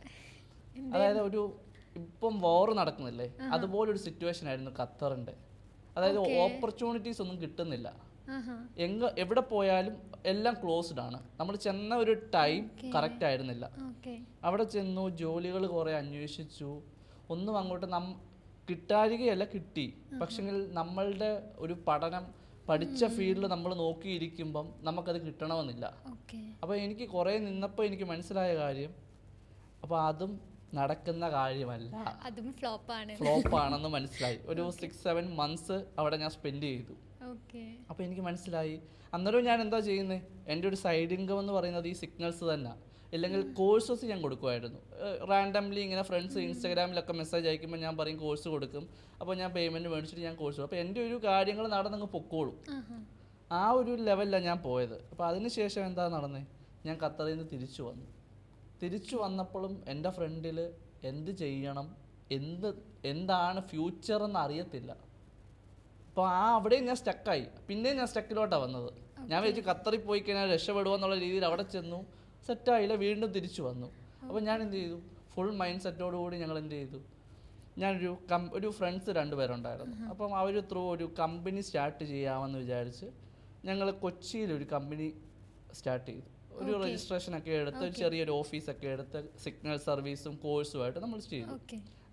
അതായത് ഇപ്പം വോർ നടക്കുന്നില്ലേ, അതുപോലൊരു സിറ്റുവേഷൻ ആയിരുന്നു ഖത്തറിൻ്റെ. അതായത് ഓപ്പർച്യൂണിറ്റീസ് ഒന്നും കിട്ടുന്നില്ല. എവിടെ പോയാലും എല്ലാം ക്ലോസ്ഡ് ആണ്. നമ്മൾ ചെന്ന ഒരു ടൈം കറക്റ്റ് ആയിരുന്നില്ല. അവിടെ ചെന്നു, ജോലികൾ കുറേ അന്വേഷിച്ചു, ഒന്നും അങ്ങോട്ട് കിട്ടാഴികയല്ല, കിട്ടി. പക്ഷെങ്കിൽ നമ്മളുടെ ഒരു പഠിച്ച ഫീൽഡിൽ നമ്മൾ നോക്കിയിരിക്കുമ്പം നമുക്കത് കിട്ടണമെന്നില്ല. അപ്പോൾ എനിക്ക് കുറേ നിന്നപ്പോൾ എനിക്ക് മനസ്സിലായ കാര്യം, അപ്പോൾ അതും നടക്കുന്ന കാര്യമല്ല, അതും ഫ്ലോപ്പാണെന്ന് മനസ്സിലായി. ഒരു 6-7 months അവിടെ ഞാൻ സ്പെൻഡ് ചെയ്തു. അപ്പോൾ എനിക്ക് മനസ്സിലായി. അന്നേരം ഞാൻ എന്താ ചെയ്യുന്നത്, എൻ്റെ ഒരു സൈഡ് ഇൻകം എന്ന് പറയുന്നത് ഈ സിഗ്നൽസ് തന്നെ, ഇല്ലെങ്കിൽ കോഴ്സസ് ഞാൻ കൊടുക്കുമായിരുന്നു. റാൻഡംലി ഇങ്ങനെ ഫ്രണ്ട്സ് ഇൻസ്റ്റാഗ്രാമിലൊക്കെ മെസ്സേജ് അയക്കുമ്പോൾ ഞാൻ പറയും കോഴ്സ് കൊടുക്കും. അപ്പോൾ ഞാൻ പേയ്മെൻറ്റ് മേടിച്ചിട്ട് ഞാൻ കോഴ്സ് കൊടുക്കും. അപ്പോൾ എൻ്റെ ഒരു കാര്യങ്ങൾ നടന്നങ്ങ് പൊക്കോളും. ആ ഒരു ലെവലിലാണ് ഞാൻ പോയത്. അപ്പോൾ അതിനുശേഷം എന്താ നടന്നത്, ഞാൻ ഖത്തറിൽ നിന്ന് തിരിച്ചു വന്നപ്പോഴും എൻ്റെ ഫ്രണ്ടിൽ എന്ത് ചെയ്യണം, എന്താണ് ഫ്യൂച്ചർ എന്ന് അറിയത്തില്ല. അപ്പോൾ അവിടെയും ഞാൻ സ്റ്റക്കായി. പിന്നെയും ഞാൻ സ്റ്റക്കിലോട്ടാണ് വന്നത്. ഞാൻ വിചാരിച്ചു ഖത്തറിൽ പോയി കഴിഞ്ഞാൽ രക്ഷപ്പെടുക എന്നുള്ള രീതിയിൽ അവിടെ ചെന്നു, സെറ്റായില്ല, വീണ്ടും തിരിച്ചു വന്നു. അപ്പോൾ ഞാൻ എന്ത് ചെയ്തു, ഫുൾ മൈൻഡ് സെറ്റോടുകൂടി ഞങ്ങൾ എന്ത് ചെയ്തു, ഒരു ഫ്രണ്ട്സ് 2 പേരുണ്ടായിരുന്നു. അപ്പം അവർ ത്രൂ ഒരു കമ്പനി സ്റ്റാർട്ട് ചെയ്യാമെന്ന് വിചാരിച്ച് ഞങ്ങൾ കൊച്ചിയിൽ ഒരു കമ്പനി സ്റ്റാർട്ട് ചെയ്തു. ഒരു രജിസ്ട്രേഷനൊക്കെ എടുത്ത് ചെറിയൊരു ഓഫീസൊക്കെ എടുത്ത് സിഗ്നൽ സർവീസും കോഴ്സുമായിട്ട് നമ്മൾ ചെയ്തു.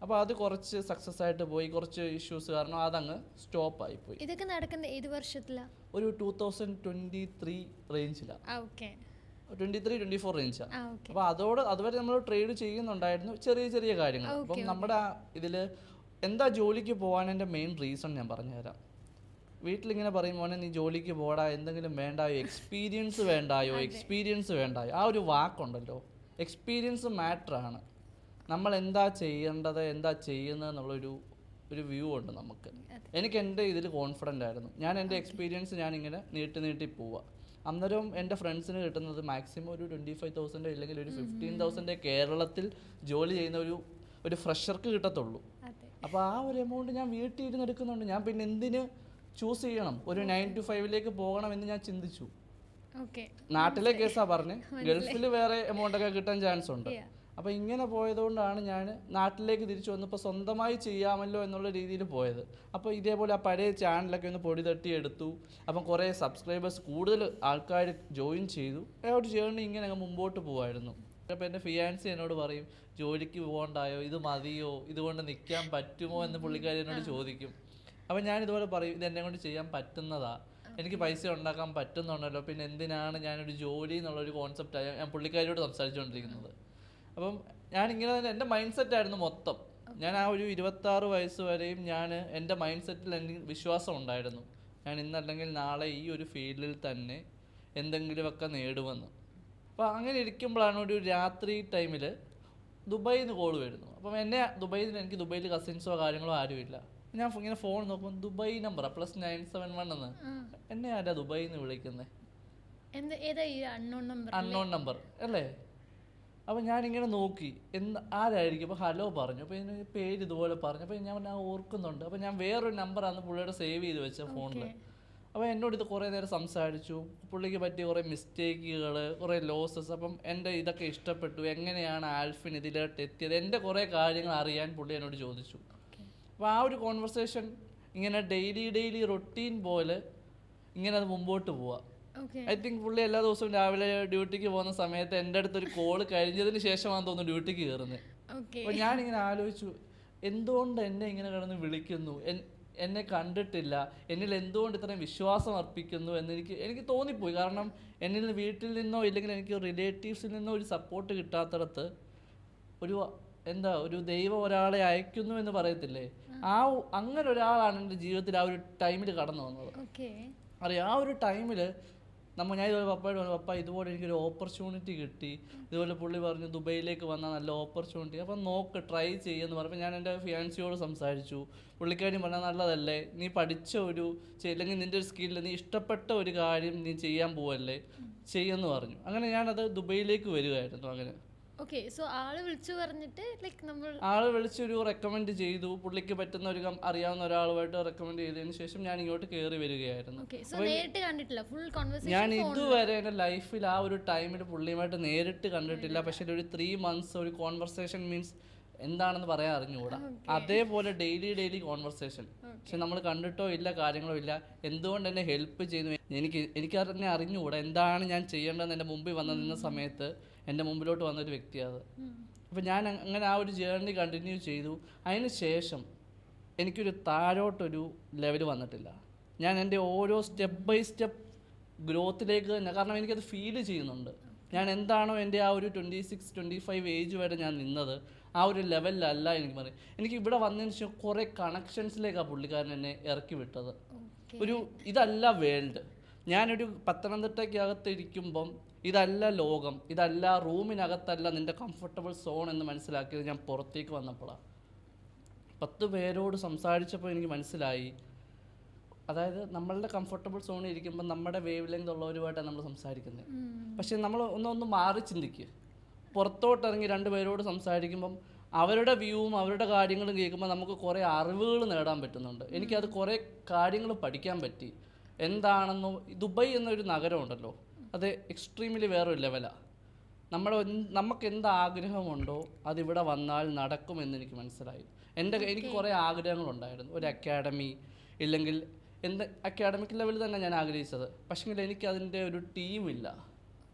അപ്പോൾ അത് കുറച്ച് സക്സസ് ആയിട്ട് പോയി. കുറച്ച് ഇഷ്യൂസ് കാരണം അതങ്ങ് സ്റ്റോപ്പ് ആയി പോയി. ഇതൊക്കെ നടക്കുന്നത് ഏത് വർഷത്തിലാണ്? ഒരു 2023 റേഞ്ചിലാണ്, 23-24 റേഞ്ചാണ്. അപ്പോൾ അതുവരെ നമ്മൾ ട്രേഡ് ചെയ്യുന്നുണ്ടായിരുന്നു, ചെറിയ കാര്യങ്ങൾ. അപ്പം നമ്മുടെ ഇതിൽ എന്താ ജോലിക്ക് പോകാൻ എൻ്റെ മെയിൻ റീസൺ ഞാൻ പറഞ്ഞുതരാം. വീട്ടിലിങ്ങനെ പറയും, മോനെ നീ ജോലിക്ക് പോടാ, എന്തെങ്കിലും വേണ്ടായോ, എക്സ്പീരിയൻസ് വേണ്ടായോ. ആ ഒരു വാക്കുണ്ടല്ലോ, എക്സ്പീരിയൻസ് മാറ്ററാണ്. നമ്മൾ എന്താ ചെയ്യേണ്ടത്, എന്താ ചെയ്യുന്നത് എന്നുള്ളൊരു വ്യൂ ഉണ്ട് നമുക്ക്. എനിക്ക് എൻ്റെ ഇതിൽ കോൺഫിഡൻ്റ് ആയിരുന്നു. ഞാൻ എൻ്റെ എക്സ്പീരിയൻസ് ഞാനിങ്ങനെ നീട്ടി പോവുക. അന്നേരം എൻ്റെ ഫ്രണ്ട്സിന് കിട്ടുന്നത് മാക്സിമം ഒരു 25,000 ഇല്ലെങ്കിൽ ഒരു 15,000 കേരളത്തിൽ ജോലി ചെയ്യുന്ന ഒരു ഫ്രഷർക്ക് കിട്ടത്തുള്ളൂ. അപ്പോൾ ആ ഒരു എമൗണ്ട് ഞാൻ വീട്ടിൽ ഇരുന്ന് എടുക്കുന്നുണ്ട്. ഞാൻ പിന്നെ എന്തിന് ചൂസ് ചെയ്യണം, ഒരു 9 to 5 പോകണം എന്ന് ഞാൻ ചിന്തിച്ചു. നാട്ടിലെ കേസാണ് പറഞ്ഞ്, ഗൾഫിൽ വേറെ എമൗണ്ട് ഒക്കെ കിട്ടാൻ ചാൻസ് ഉണ്ട്. അപ്പോൾ ഇങ്ങനെ പോയതുകൊണ്ടാണ് ഞാൻ നാട്ടിലേക്ക് തിരിച്ചു വന്നപ്പോൾ സ്വന്തമായി ചെയ്യാമല്ലോ എന്നുള്ള രീതിയിൽ പോയത്. അപ്പോൾ ഇതേപോലെ ആ പഴയ ചാനലൊക്കെ ഒന്ന് പൊടി തട്ടി എടുത്തു. അപ്പം കുറേ സബ്സ്ക്രൈബേഴ്സ്, കൂടുതൽ ആൾക്കാർ ജോയിൻ ചെയ്തു. ആ ഒരു ജേർണി ഇങ്ങനെ അങ്ങ് മുമ്പോട്ട് പോകുമായിരുന്നു. അപ്പോൾ എൻ്റെ ഫിയാൻസി എന്നോട് പറയും, ജോലിക്ക് പോകണ്ടായോ, ഇത് മതിയോ, ഇതുകൊണ്ട് നിൽക്കാൻ പറ്റുമോ എന്ന് പുള്ളിക്കാരി എന്നോട് ചോദിക്കും. അപ്പോൾ ഞാനിതുപോലെ പറയും, ഇത് എന്നെ കൊണ്ട് ചെയ്യാൻ പറ്റുന്നതാ, എനിക്ക് പൈസ ഉണ്ടാക്കാൻ പറ്റുന്നുണ്ടല്ലോ, പിന്നെ എന്തിനാണ് ഞാനൊരു ജോലി എന്നുള്ളൊരു കോൺസെപ്റ്റായി ഞാൻ പുള്ളിക്കാരിയോട് സംസാരിച്ചുകൊണ്ടിരിക്കുന്നത്. അപ്പം ഞാനിങ്ങനെ തന്നെ എൻ്റെ മൈൻഡ് സെറ്റായിരുന്നു മൊത്തം. ഞാൻ ആ ഒരു 26 വയസ്സ് വരെയും എൻ്റെ മൈൻഡ് സെറ്റിൽ എനിക്ക് വിശ്വാസം ഉണ്ടായിരുന്നു, ഞാൻ ഇന്നല്ലെങ്കിൽ നാളെ ഈ ഒരു ഫീൽഡിൽ തന്നെ എന്തെങ്കിലുമൊക്കെ നേടുമെന്ന്. അപ്പോൾ അങ്ങനെ ഇരിക്കുമ്പോഴാണ് ഒരു രാത്രി ടൈമിൽ ദുബായിൽ നിന്ന് കോൾ വരുന്നു. അപ്പം എനിക്ക് ദുബൈയിൽ കസിൻസോ കാര്യങ്ങളോ ആരുമില്ല. ഞാൻ ഇങ്ങനെ ഫോൺ നോക്കുമ്പോൾ ദുബായ് നമ്പർ +971 എന്ന്. എന്നെ ആരാ ദുബായിൽ നിന്ന് വിളിക്കുന്നത്, അൺനോൺ നമ്പർ അല്ലേ? അപ്പോൾ ഞാനിങ്ങനെ നോക്കി ആരായിരിക്കും. അപ്പോൾ ഹലോ പറഞ്ഞു. അപ്പോൾ ഇതിന് പേര് ഇതുപോലെ പറഞ്ഞു. അപ്പോൾ ഞാൻ ഓർക്കുന്നുണ്ട്. അപ്പോൾ ഞാൻ വേറൊരു നമ്പറാണ് പുള്ളിയുടെ സേവ് ചെയ്ത് വെച്ച ഫോണിൽ. അപ്പോൾ എന്നോട് ഇത് കുറേ നേരം സംസാരിച്ചു. പുള്ളിക്ക് പറ്റിയ കുറേ മിസ്റ്റേക്കുകൾ, കുറേ ലോസസ്. അപ്പം എൻ്റെ ഇതൊക്കെ ഇഷ്ടപ്പെട്ടു, എങ്ങനെയാണ് ആൽഫിൻ ഇതിലോട്ട് എത്തിയത്, എൻ്റെ കുറേ കാര്യങ്ങൾ അറിയാൻ പുള്ളി എന്നോട് ചോദിച്ചു. അപ്പോൾ ആ ഒരു കോൺവെർസേഷൻ ഇങ്ങനെ ഡെയിലി റൊട്ടീൻ പോലെ ഇങ്ങനെ അത് മുമ്പോട്ട് പോവുക. ഐ തിങ്ക് പുള്ളി എല്ലാ ദിവസവും രാവിലെ ഡ്യൂട്ടിക്ക് പോകുന്ന സമയത്ത് എൻ്റെ അടുത്തൊരു കോള് കഴിഞ്ഞതിന് ശേഷമാണെന്ന് തോന്നുന്നു ഡ്യൂട്ടിക്ക് കയറുന്നത്. അപ്പോൾ ഞാനിങ്ങനെ ആലോചിച്ചു, എന്തുകൊണ്ട് എന്നെ ഇങ്ങനെ കിടന്ന് വിളിക്കുന്നു, എന്നെ കണ്ടിട്ടില്ല, എന്നിൽ എന്തുകൊണ്ട് ഇത്രയും വിശ്വാസം അർപ്പിക്കുന്നു എന്ന് എനിക്ക് തോന്നിപ്പോയി. കാരണം എന്നിൽ വീട്ടിൽ നിന്നോ ഇല്ലെങ്കിൽ എനിക്ക് റിലേറ്റീവ്സിൽ നിന്നോ ഒരു സപ്പോർട്ട് കിട്ടാത്തിടത്ത് ഒരു ദൈവം ഒരാളെ അയക്കുന്നു എന്ന് പറയത്തില്ലേ, അങ്ങനെ ഒരാളാണ് എൻ്റെ ജീവിതത്തിൽ ആ ഒരു ടൈമിൽ കടന്നു വന്നത്. അറിയാം, ആ ഒരു ടൈമിൽ ഞാൻ ഇതുപോലെ പപ്പയോട് പറഞ്ഞു, പപ്പ ഇതുപോലെ എനിക്കൊരു ഓപ്പർച്യൂണിറ്റി കിട്ടി, ഇതുപോലെ പുള്ളി പറഞ്ഞു ദുബൈയിലേക്ക് വന്നാൽ നല്ല ഓപ്പർച്യൂണിറ്റി, അപ്പം ട്രൈ ചെയ്യുമെന്ന് പറഞ്ഞപ്പോൾ ഞാൻ എൻ്റെ ഫിയാൻസിയോട് സംസാരിച്ചു. പുള്ളിക്കാരി പറഞ്ഞാൽ നല്ലതല്ലേ, നീ പഠിച്ച അല്ലെങ്കിൽ നിൻ്റെ ഒരു സ്കില്ല്, നീ ഇഷ്ടപ്പെട്ട ഒരു കാര്യം നീ ചെയ്യാൻ പോവല്ലേ, ചെയ്യുമെന്ന് പറഞ്ഞു. അങ്ങനെ ഞാനത് ദുബൈയിലേക്ക് വരികയായിരുന്നു. അങ്ങനെ ആള് വിളിച്ചൊരു റെക്കമെൻഡ് ചെയ്തു. പുള്ളിക്ക് പറ്റുന്ന അറിയാവുന്ന ഒരാളുമായിട്ട് റെക്കമെൻഡ് ചെയ്തതിന് ശേഷം ഞാൻ ഇങ്ങോട്ട് കയറി വരികയായിരുന്നു. ഞാൻ ഇതുവരെ എൻ്റെ ലൈഫിൽ ആ ഒരു ടൈമിൽ പുള്ളിയുമായിട്ട് നേരിട്ട് കണ്ടിട്ടില്ല. പക്ഷെ ഒരു 3 months ഒരു കോൺവെർസേഷൻ മീൻസ് എന്താണെന്ന് പറയാൻ അറിഞ്ഞുകൂടാ. അതേപോലെ ഡെയിലി കോൺവെർസേഷൻ. പക്ഷെ നമ്മൾ കണ്ടിട്ടോ ഇല്ല, കാര്യങ്ങളോ ഇല്ല. എന്തുകൊണ്ട് എന്നെ ഹെൽപ്പ് ചെയ്യുന്നു എനിക്ക് തന്നെ അറിഞ്ഞുകൂടാ. എന്താണ് ഞാൻ ചെയ്യേണ്ടതെന്ന് എൻ്റെ മുമ്പിൽ വന്ന് നിന്ന സമയത്ത് എൻ്റെ മുമ്പിലോട്ട് വന്നൊരു വ്യക്തിയാണ്. അപ്പോൾ ഞാൻ അങ്ങനെ ആ ഒരു ജേർണി കണ്ടിന്യൂ ചെയ്തു. അതിന് ശേഷം എനിക്കൊരു താഴോട്ടൊരു ലെവൽ വന്നിട്ടില്ല. ഞാൻ എൻ്റെ ഓരോ സ്റ്റെപ്പ് ബൈ സ്റ്റെപ്പ് ഗ്രോത്തിലേക്ക് തന്നെ, കാരണം എനിക്കത് ഫീൽ ചെയ്യുന്നുണ്ട്. ഞാൻ എന്താണോ എൻ്റെ ആ ഒരു 26-25 ഏജ് വരെ ഞാൻ നിന്നത്, ആ ഒരു ലെവലിലല്ല എനിക്ക് പറയും. എനിക്ക് ഇവിടെ വന്നതിന് ശേഷം കുറേ കണക്ഷൻസിലേക്കാണ് പുള്ളിക്കാരൻ എന്നെ ഇറക്കി വിട്ടത്. ഇതല്ല വേൾഡ്. ഞാനൊരു പത്തനംതിട്ടയ്ക്കകത്ത് ഇരിക്കുമ്പം ഇതല്ല ലോകം, ഇതല്ല റൂമിനകത്തല്ല നിൻ്റെ കംഫർട്ടബിൾ സോൺ എന്ന് മനസ്സിലാക്കിയത് ഞാൻ പുറത്തേക്ക് വന്നപ്പോഴാണ്. 10 പേരോട് സംസാരിച്ചപ്പോൾ എനിക്ക് മനസ്സിലായി, അതായത് നമ്മളുടെ കംഫർട്ടബിൾ സോണിൽ ഇരിക്കുമ്പോൾ നമ്മുടെ വേവ് ലെങ്ത് ഉള്ളവരുമായിട്ടാണ് നമ്മൾ സംസാരിക്കുന്നത്. പക്ഷെ നമ്മൾ ഒന്ന് മാറി ചിന്തിക്കുക. പുറത്തോട്ടിറങ്ങി രണ്ട് പേരോട് സംസാരിക്കുമ്പം അവരുടെ വ്യൂവും അവരുടെ കാര്യങ്ങളും കേൾക്കുമ്പോൾ നമുക്ക് കുറേ അറിവുകൾ നേടാൻ പറ്റുന്നുണ്ട്. എനിക്കത് കുറേ കാര്യങ്ങൾ പഠിക്കാൻ പറ്റി. എന്താണെന്നോ, ദുബായ് എന്നൊരു നഗരമുണ്ടല്ലോ, അത് എക്സ്ട്രീമിലി വേറൊരു ലെവലാണ്. നമുക്ക് എന്ത് ആഗ്രഹമുണ്ടോ അതിവിടെ വന്നാൽ നടക്കുമെന്ന് എനിക്ക് മനസ്സിലായി. എനിക്ക് കുറേ ആഗ്രഹങ്ങളുണ്ടായിരുന്നു. ഒരു അക്കാഡമി ഇല്ലെങ്കിൽ അക്കാഡമിക് ലെവലിൽ തന്നെ ഞാൻ ആഗ്രഹിച്ചത്. പക്ഷേ എനിക്കതിൻ്റെ ഒരു ടീമില്ല.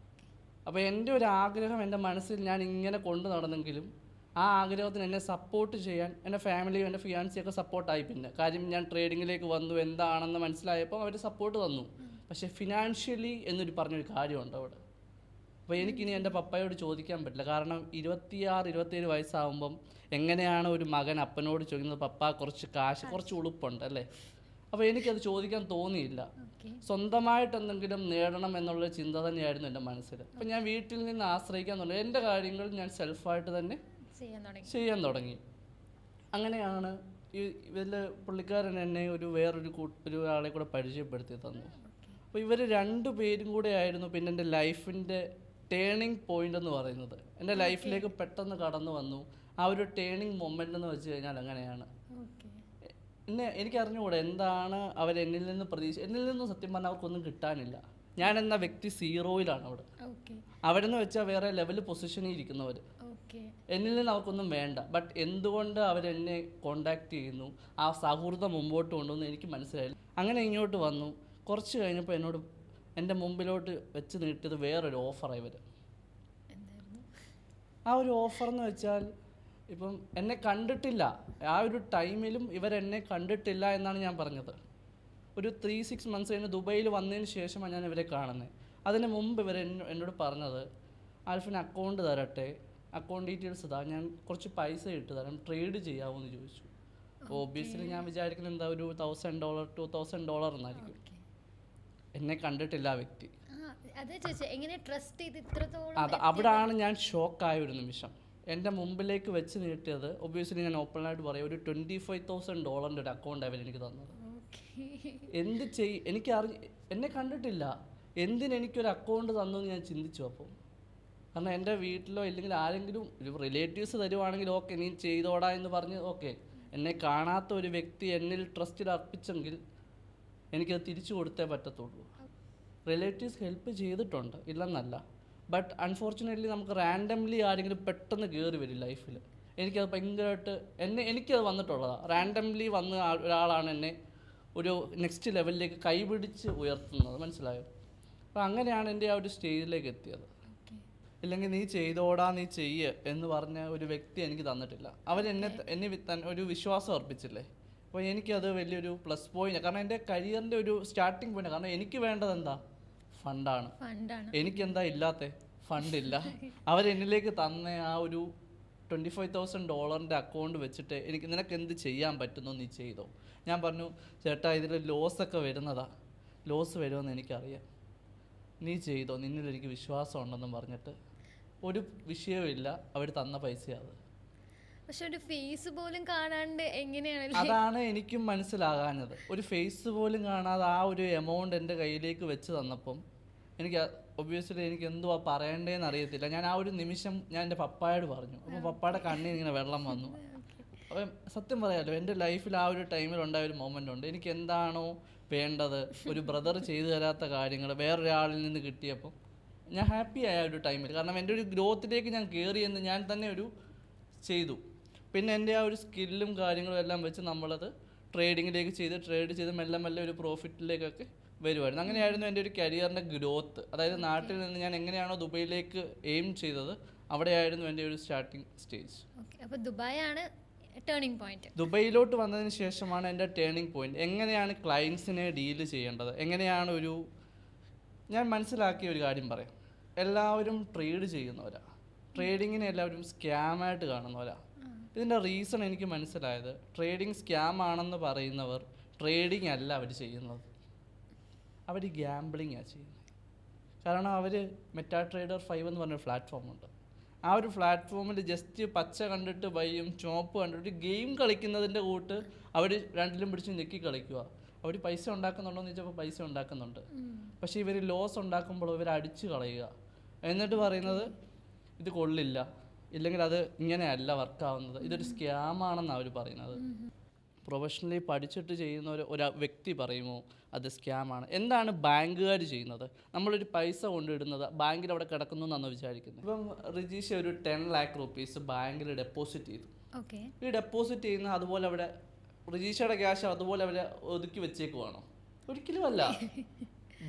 അപ്പോൾ എൻ്റെ ഒരു ആഗ്രഹം എൻ്റെ മനസ്സിൽ ഞാൻ ഇങ്ങനെ കൊണ്ടു നടന്നെങ്കിലും ആ ആഗ്രഹത്തിന് എന്നെ സപ്പോർട്ട് ചെയ്യാൻ എൻ്റെ ഫാമിലിയും എൻ്റെ ഫിയാൻസിയൊക്കെ സപ്പോർട്ടായി. പിന്നെ കാര്യം ഞാൻ ട്രേഡിങ്ങിലേക്ക് വന്നു എന്താണെന്ന് മനസ്സിലായപ്പോൾ അവർ സപ്പോർട്ട് തന്നു. പക്ഷേ ഫിനാൻഷ്യലി എന്നൊരു പറഞ്ഞൊരു കാര്യമുണ്ട് അവിടെ. അപ്പോൾ എനിക്കിനി എൻ്റെ പപ്പയോട് ചോദിക്കാൻ പറ്റില്ല. കാരണം 26-27 വയസ്സാകുമ്പം എങ്ങനെയാണ് ഒരു മകൻ അപ്പനോട് ചോദിക്കുന്നത്, പപ്പ കുറച്ച് ഉളുപ്പുണ്ട് അല്ലേ? അപ്പോൾ എനിക്കത് ചോദിക്കാൻ തോന്നിയില്ല. സ്വന്തമായിട്ട് എന്തെങ്കിലും നേടണം എന്നുള്ള ചിന്ത തന്നെയായിരുന്നു എൻ്റെ മനസ്സിൽ. അപ്പോൾ ഞാൻ വീട്ടിൽ നിന്ന് ആശ്രയിക്കാൻ തുടങ്ങി. എൻ്റെ കാര്യങ്ങൾ ഞാൻ സെൽഫായിട്ട് തന്നെ ചെയ്യാൻ തുടങ്ങി. അങ്ങനെയാണ് ഇതിൽ പുള്ളിക്കാരൻ എന്നെ വേറൊരാളെ കൂടെ പരിചയപ്പെടുത്തി തന്നു. അപ്പോൾ ഇവർ 2 പേരും കൂടെ ആയിരുന്നു പിന്നെ എൻ്റെ ലൈഫിൻ്റെ ടേണിംഗ് പോയിന്റ് എന്ന് പറയുന്നത്. എൻ്റെ ലൈഫിലേക്ക് പെട്ടെന്ന് കടന്നു വന്നു. ആ ഒരു ടേണിംഗ് മൊമെൻ്റ് എന്ന് വെച്ച് കഴിഞ്ഞാൽ അങ്ങനെയാണ്. എനിക്ക് അറിഞ്ഞുകൂടെ എന്താണ് അവരെന്നിൽ നിന്ന് സത്യം പറഞ്ഞാൽ അവർക്കൊന്നും കിട്ടാനില്ല. ഞാൻ എന്ന വ്യക്തി 0-യിലാണ് അവിടെ. അവരെന്ന് വെച്ചാൽ വേറെ ലെവൽ പൊസിഷനിൽ ഇരിക്കുന്നവർ. എന്നിൽ നിന്ന് അവർക്കൊന്നും വേണ്ട. ബട്ട് എന്തുകൊണ്ട് അവരെന്നെ കോണ്ടാക്ട് ചെയ്യുന്നു, ആ സൗഹൃദം മുമ്പോട്ട് കൊണ്ടുവന്ന് എനിക്ക് മനസ്സിലായില്ല. അങ്ങനെ ഇങ്ങോട്ട് വന്നു. കുറച്ച് കഴിഞ്ഞപ്പോൾ എന്നോട് എൻ്റെ മുമ്പിലോട്ട് വെച്ച് നീട്ടിയത് വേറൊരു ഓഫറായി വരും. ആ ഒരു ഓഫർ എന്ന് വെച്ചാൽ ഇപ്പം എന്നെ കണ്ടിട്ടില്ല, ആ ഒരു ടൈമിലും ഇവരെന്നെ കണ്ടിട്ടില്ല എന്നാണ് ഞാൻ പറഞ്ഞത്. ഒരു 3-6 months കഴിഞ്ഞ് ദുബൈയിൽ വന്നതിന് ശേഷമാണ് ഞാൻ ഇവരെ കാണുന്നത്. അതിന് മുമ്പ് ഇവർ എന്നോട് പറഞ്ഞത്, ആൽഫിന് അക്കൗണ്ട് തരട്ടെ, അക്കൗണ്ട് ഡീറ്റെയിൽസ് ഇതാ, ഞാൻ കുറച്ച് പൈസ ഇട്ട് തരാം, ട്രേഡ് ചെയ്യാമോ എന്ന് ചോദിച്ചു. അപ്പോൾ ഒബ്വിയസ്ലി ഞാൻ വിചാരിക്കുന്നത് എന്താ ഒരു $1,000 $2,000 എന്നായിരിക്കും. എന്നെ കണ്ടിട്ടില്ല ആ വ്യക്തി. അവിടാണ് ഞാൻ ഷോക്കായ ഒരു നിമിഷം. എൻ്റെ മുമ്പിലേക്ക് വെച്ച് നീട്ടിയത് ഒബ്വിയസ്ലി ഞാൻ ഓപ്പണായിട്ട് പറയും, ഒരു $25,000 ഒരു അക്കൗണ്ട് അവർ എനിക്ക് തന്നത്. എന്നെ കണ്ടിട്ടില്ല, എന്തിനെനിക്കൊരു അക്കൗണ്ട് തന്നു എന്ന് ഞാൻ ചിന്തിച്ചു. അപ്പോൾ കാരണം എൻ്റെ വീട്ടിലോ ഇല്ലെങ്കിൽ ആരെങ്കിലും ഒരു റിലേറ്റീവ്സ് തരുവാണെങ്കിൽ ഓക്കെ നീ ചെയ്തോടാ എന്ന് പറഞ്ഞ് ഓക്കെ. എന്നെ കാണാത്ത ഒരു വ്യക്തി എന്നിൽ ട്രസ്റ്റിൽ അർപ്പിച്ചെങ്കിൽ എനിക്കത് തിരിച്ചു കൊടുത്തേ പറ്റത്തുള്ളൂ. റിലേറ്റീവ്സ് ഹെൽപ്പ് ചെയ്തിട്ടുണ്ട്, ഇല്ലെന്നല്ല. ബട്ട് അൺഫോർച്ചുനേറ്റ്ലി നമുക്ക് റാൻഡംലി ആരെങ്കിലും പെട്ടെന്ന് കയറി വരും ലൈഫിൽ. എനിക്കത് ഭയങ്കരമായിട്ട് എനിക്കത് വന്നിട്ടുള്ളതാണ്. റാൻഡംലി വന്ന ഒരാളാണ് എന്നെ ഒരു നെക്സ്റ്റ് ലെവലിലേക്ക് കൈപിടിച്ച് ഉയർത്തുന്നത്, മനസ്സിലായോ? അപ്പോൾ അങ്ങനെയാണ് എൻ്റെ ആ ഒരു സ്റ്റേജിലേക്ക് എത്തിയത്. ഇല്ലെങ്കിൽ നീ ചെയ്തോടാ, നീ ചെയ്യ് എന്ന് പറഞ്ഞ ഒരു വ്യക്തി എനിക്ക് തന്നിട്ടില്ല. എന്നെ ഒരു വിശ്വാസം അർപ്പിച്ചില്ലേ. അപ്പോൾ എനിക്കത് വലിയൊരു പ്ലസ് പോയിന്റ്. കാരണം എൻ്റെ കരിയറിൻ്റെ ഒരു സ്റ്റാർട്ടിങ് പോയിന്റ്. കാരണം എനിക്ക് വേണ്ടത് എന്താ? ഫണ്ടാണ്. എനിക്കെന്താ ഇല്ലാത്ത? ഫണ്ടില്ല. അവരെന്നിലേക്ക് തന്ന ആ ഒരു $25,000 അക്കൗണ്ട് വെച്ചിട്ട് നിനക്ക് എന്ത് ചെയ്യാൻ പറ്റുന്നോ നീ ചെയ്തോ. ഞാൻ പറഞ്ഞു, ചേട്ടാ ഇതിൽ ലോസൊക്കെ വരുന്നതാ, ലോസ് വരുമെന്ന് എനിക്കറിയാം, നീ ചെയ്തോ, നിന്നിൽ എനിക്ക് വിശ്വാസം ഉണ്ടെന്നും പറഞ്ഞിട്ട് ഒരു വിഷയമില്ല. അവർ തന്ന പൈസയാണ്. പക്ഷെ ഒരു ഫേസ് പോലും കാണാണ്ട് എങ്ങനെയാണ്? അതാണ് എനിക്കും മനസ്സിലാകാഞ്ഞത്. ഒരു ഫേസ് പോലും കാണാതെ ആ ഒരു എമൗണ്ട് എൻ്റെ കയ്യിലേക്ക് വെച്ച് തന്നപ്പം എനിക്ക് ഒബ്വിയസ്ലി എനിക്ക് എന്തുവാ പറയേണ്ടതെന്ന് അറിയത്തില്ല. ഞാൻ ആ ഒരു നിമിഷം ഞാൻ എൻ്റെ പപ്പായോട് പറഞ്ഞു. അപ്പോൾ പപ്പായുടെ കണ്ണിൽ ഇങ്ങനെ വെള്ളം വന്നു. അപ്പം സത്യം പറയാമല്ലോ, എൻ്റെ ലൈഫിൽ ആ ഒരു ടൈമിൽ ഉണ്ടായ ഒരു മൊമെൻ്റ് ഉണ്ട്. എനിക്ക് എന്താണോ വേണ്ടത്, ഒരു ബ്രദർ ചെയ്തു തരാത്ത കാര്യങ്ങൾ വേറൊരാളിൽ നിന്ന് കിട്ടിയപ്പോൾ ഞാൻ ഹാപ്പി ആയ ഒരു ടൈമിൽ. കാരണം എൻ്റെ ഒരു ഗ്രോത്തിലേക്ക് ഞാൻ കയറിയെന്ന് ഞാൻ തന്നെ ഒരു ചെയ്തു. പിന്നെ എൻ്റെ ആ ഒരു സ്കില്ലും കാര്യങ്ങളും എല്ലാം വെച്ച് നമ്മളത് ട്രേഡിങ്ങിലേക്ക് ട്രേഡ് ചെയ്ത് മെല്ലെ മെല്ലെ ഒരു പ്രോഫിറ്റിലേക്കൊക്കെ വരുമായിരുന്നു. അങ്ങനെയായിരുന്നു എൻ്റെ ഒരു കരിയറിൻ്റെ ഗ്രോത്ത്. അതായത് നാട്ടിൽ നിന്ന് ഞാൻ എങ്ങനെയാണോ ദുബൈയിലേക്ക് എയിം ചെയ്തത്, അവിടെയായിരുന്നു എൻ്റെ ഒരു സ്റ്റാർട്ടിങ് സ്റ്റേജ്. അപ്പോൾ ദുബായാണ് ടേണിംഗ് പോയിന്റ്. ദുബൈയിലോട്ട് വന്നതിന് ശേഷമാണ് എൻ്റെ ടേണിംഗ് പോയിന്റ്. എങ്ങനെയാണ് ക്ലയൻസിനെ ഡീല് ചെയ്യേണ്ടത്, എങ്ങനെയാണ് ഞാൻ മനസ്സിലാക്കിയ ഒരു കാര്യം പറയാം. എല്ലാവരും ട്രേഡ് ചെയ്യുന്നവരാ, ട്രേഡിങ്ങിനെ എല്ലാവരും സ്കാമായിട്ട് കാണുന്നവരാ. ഇതിൻ്റെ റീസൺ എനിക്ക് മനസ്സിലായത്, ട്രേഡിങ് സ്കാം ആണെന്ന് പറയുന്നവർ ട്രേഡിങ് അല്ല അവർ ചെയ്യുന്നത്, അവർ ഗ്യാംബ്ലിങ്ങാണ് ചെയ്യുന്നത്. കാരണം അവർ മെറ്റാട്രേഡർ 5 എന്ന് പറഞ്ഞൊരു പ്ലാറ്റ്ഫോമുണ്ട്. ആ ഒരു പ്ലാറ്റ്ഫോമിൽ ജസ്റ്റ് പച്ച കണ്ടിട്ട് ബൈയും ചുവപ്പ് കണ്ടിട്ട് ഗെയിം കളിക്കുന്നതിൻ്റെ കൂട്ട് അവർ രണ്ടിലും പിടിച്ച് ഞെക്കി കളിക്കുക. അവർ പൈസ ഉണ്ടാക്കുന്നുണ്ടോ എന്ന് ചോദിച്ചപ്പോൾ പൈസ ഉണ്ടാക്കുന്നുണ്ട്. പക്ഷേ ഇവർ ലോസ് ഉണ്ടാക്കുമ്പോൾ ഇവർ അടിച്ചു കളയുക, എന്നിട്ട് പറയുന്നത് ഇത് കൊള്ളില്ല, ഇല്ലെങ്കിൽ അത് ഇങ്ങനെയല്ല വർക്കാവുന്നത്, ഇതൊരു സ്കാമാണെന്നാണ് അവർ പറയുന്നത്. പ്രൊഫഷണലി പഠിച്ചിട്ട് ചെയ്യുന്ന ഒരു വ്യക്തി പറയുമോ അത് സ്കാമാണ്? എന്താണ് ബാങ്കുകാർ ചെയ്യുന്നത്? നമ്മളൊരു പൈസ കൊണ്ടിടുന്നത് ബാങ്കിൽ അവിടെ കിടക്കുന്നു എന്നാണ് വിചാരിക്കുന്നത്. ഇപ്പം റിജീഷ് ഒരു 10 lakh rupees ബാങ്കിൽ ഡെപ്പോസിറ്റ് ചെയ്തു. ഈ ഡെപ്പോസിറ്റ് ചെയ്യുന്ന അതുപോലെ അവിടെ റിജീഷയുടെ ക്യാഷ് അതുപോലെ അവരെ ഒതുക്കി വെച്ചേക്കുവാണോ? ഒരിക്കലും അല്ല.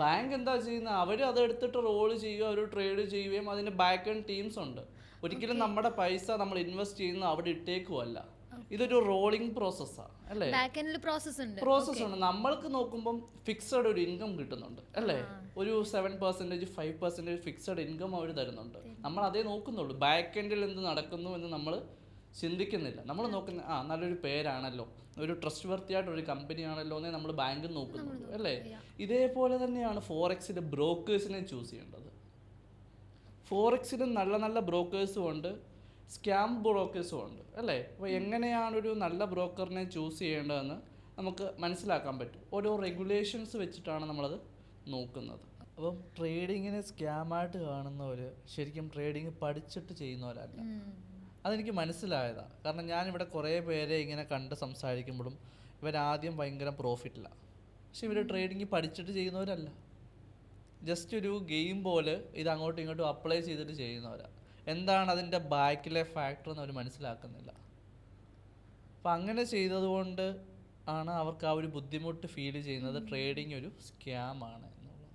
ബാങ്ക് എന്താ ചെയ്യുന്നത്? അവർ അത് എടുത്തിട്ട് റോൾ ചെയ്യുകയോ അവർ ട്രേഡ് ചെയ്യുകയും അതിന് ബാക്ക് ആൻഡ് ടീംസ് ഉണ്ട്. ഒരിക്കലും നമ്മുടെ പൈസ നമ്മൾ ഇൻവെസ്റ്റ് ചെയ്യുന്ന അവിടെ ഇട്ടേക്കുമല്ല. ഇതൊരു റോളിംഗ് പ്രോസസ്സാണ് അല്ലേ? പ്രോസസ് ഉണ്ട്. നമ്മൾക്ക് നോക്കുമ്പം ഫിക്സഡ് ഒരു ഇൻകം കിട്ടുന്നുണ്ട് അല്ലേ? ഒരു 7%, 5% ഫിക്സഡ് ഇൻകം അവർ തരുന്നുണ്ട്. നമ്മൾ അതേ നോക്കുന്നുള്ളൂ. ബാക്ക് എൻഡിൽ എന്ത് നടക്കുന്നു എന്ന് നമ്മൾ ചിന്തിക്കുന്നില്ല. നമ്മൾ നോക്കുന്ന നല്ലൊരു പേരാണല്ലോ, ഒരു ട്രസ്റ്റ് വർത്തി ആയിട്ടൊരു കമ്പനിയാണല്ലോ എന്നേ നമ്മൾ ബാങ്കിൽ നോക്കുന്നുള്ളൂ അല്ലേ? ഇതേപോലെ തന്നെയാണ് ഫോറക്സിൽ ബ്രോക്കേഴ്സിനെ ചൂസ് ചെയ്യേണ്ടത്. ഫോറക്സിലും നല്ല നല്ല ബ്രോക്കേഴ്സും ഉണ്ട്, സ്കാം ബ്രോക്കേഴ്സും ഉണ്ട് അല്ലേ? അപ്പോൾ എങ്ങനെയാണ് ഒരു നല്ല ബ്രോക്കറിനെ ചൂസ് ചെയ്യേണ്ടതെന്ന് നമുക്ക് മനസ്സിലാക്കാൻ പറ്റും. ഓരോ റെഗുലേഷൻസ് വെച്ചിട്ടാണ് നമ്മളത് നോക്കുന്നത്. അപ്പം ട്രേഡിങ്ങിനെ സ്കാമായിട്ട് കാണുന്നവർ ശരിക്കും ട്രേഡിങ് പഠിച്ചിട്ട് ചെയ്യുന്നവരല്ല. അതെനിക്ക് മനസ്സിലായതാണ്. കാരണം ഞാനിവിടെ കുറേ പേരെ ഇങ്ങനെ കണ്ട് സംസാരിക്കുമ്പോഴും ഇവരാദ്യം ഭയങ്കര പ്രോഫിറ്റിലാണ്, പക്ഷെ ഇവർ ട്രേഡിങ് പഠിച്ചിട്ട് ചെയ്യുന്നവരല്ല. ജസ്റ്റ് ഒരു ഗെയിം പോലെ ഇത് അങ്ങോട്ടും ഇങ്ങോട്ടും അപ്ലൈ ചെയ്തിട്ട് ചെയ്യുന്നവരാണ്. എന്താണ് അതിൻ്റെ ബാക്കിലെ ഫാക്ടർ എന്ന് അവർ മനസ്സിലാക്കുന്നില്ല. അപ്പം അങ്ങനെ ചെയ്തതുകൊണ്ട് ആണ് അവർക്ക് ആ ഒരു ബുദ്ധിമുട്ട് ഫീൽ ചെയ്യുന്നത്, ട്രേഡിങ് ഒരു സ്കാമാണ് എന്നുള്ളത്.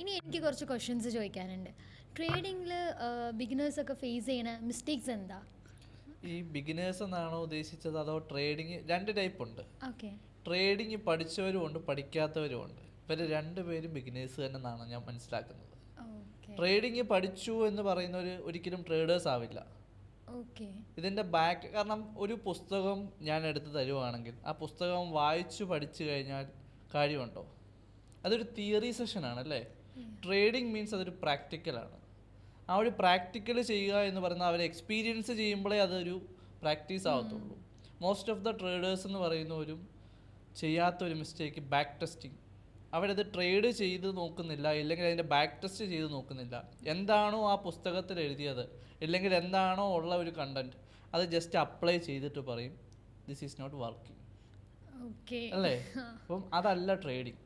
ഇനി എനിക്ക് കുറച്ച് ക്വസ്റ്റ്യൻസ് ചോദിക്കാനുണ്ട്. ട്രേഡിങ്ങിൽ ബിഗിനേഴ്സൊക്കെ ഫേസ് ചെയ്യുന്ന മിസ്റ്റേക്സ് എന്താ? ഈ ബിഗിനേഴ്സ് എന്നാണോ ഉദ്ദേശിച്ചത് അതോ ട്രേഡിങ്? 2 ടൈപ്പ് ഉണ്ട്. ട്രേഡിങ് പഠിച്ചവരും ഉണ്ട്, പഠിക്കാത്തവരും ഉണ്ട്. ഇവർ 2 പേരും ബിഗിനേഴ്സ് തന്നെ എന്നാണ് ഞാൻ മനസ്സിലാക്കുന്നത്. ട്രേഡിങ് പഠിച്ചു എന്ന് പറയുന്നവർ ഒരിക്കലും ട്രേഡേഴ്സ് ആവില്ല. ഇതിൻ്റെ ബാക്ക് കാരണം ഒരു പുസ്തകം ഞാൻ എടുത്ത് തരുവാണെങ്കിൽ ആ പുസ്തകം വായിച്ചു പഠിച്ചു കഴിഞ്ഞാൽ കാര്യമുണ്ടോ? അതൊരു തിയറി സെഷനാണ് അല്ലേ? ട്രേഡിങ് മീൻസ് അതൊരു പ്രാക്ടിക്കലാണ്. ആ ഒരു പ്രാക്ടിക്കൽ ചെയ്യുക എന്ന് പറയുന്നത് അവർ എക്സ്പീരിയൻസ് ചെയ്യുമ്പോഴേ അതൊരു പ്രാക്ടീസ് ആവത്തുള്ളൂ. മോസ്റ്റ് ഓഫ് ദ ട്രേഡേഴ്സ് എന്ന് പറയുന്നവരും ചെയ്യാത്തൊരു മിസ്റ്റേക്ക് ബാക്ക് ടെസ്റ്റിംഗ്. അവരത് ട്രേഡ് ചെയ്ത് നോക്കുന്നില്ല, ഇല്ലെങ്കിൽ അതിൻ്റെ ബാക്ക് ടെസ്റ്റ് ചെയ്ത് നോക്കുന്നില്ല. എന്താണോ ആ പുസ്തകത്തിൽ എഴുതിയത്, ഇല്ലെങ്കിൽ എന്താണോ ഉള്ള ഒരു കണ്ടന്റ്, അത് ജസ്റ്റ് അപ്ലൈ ചെയ്തിട്ട് പറയും ദിസ് ഈസ് നോട്ട് വർക്കിംഗ് അല്ലേ? അപ്പം അതല്ല ട്രേഡിങ്.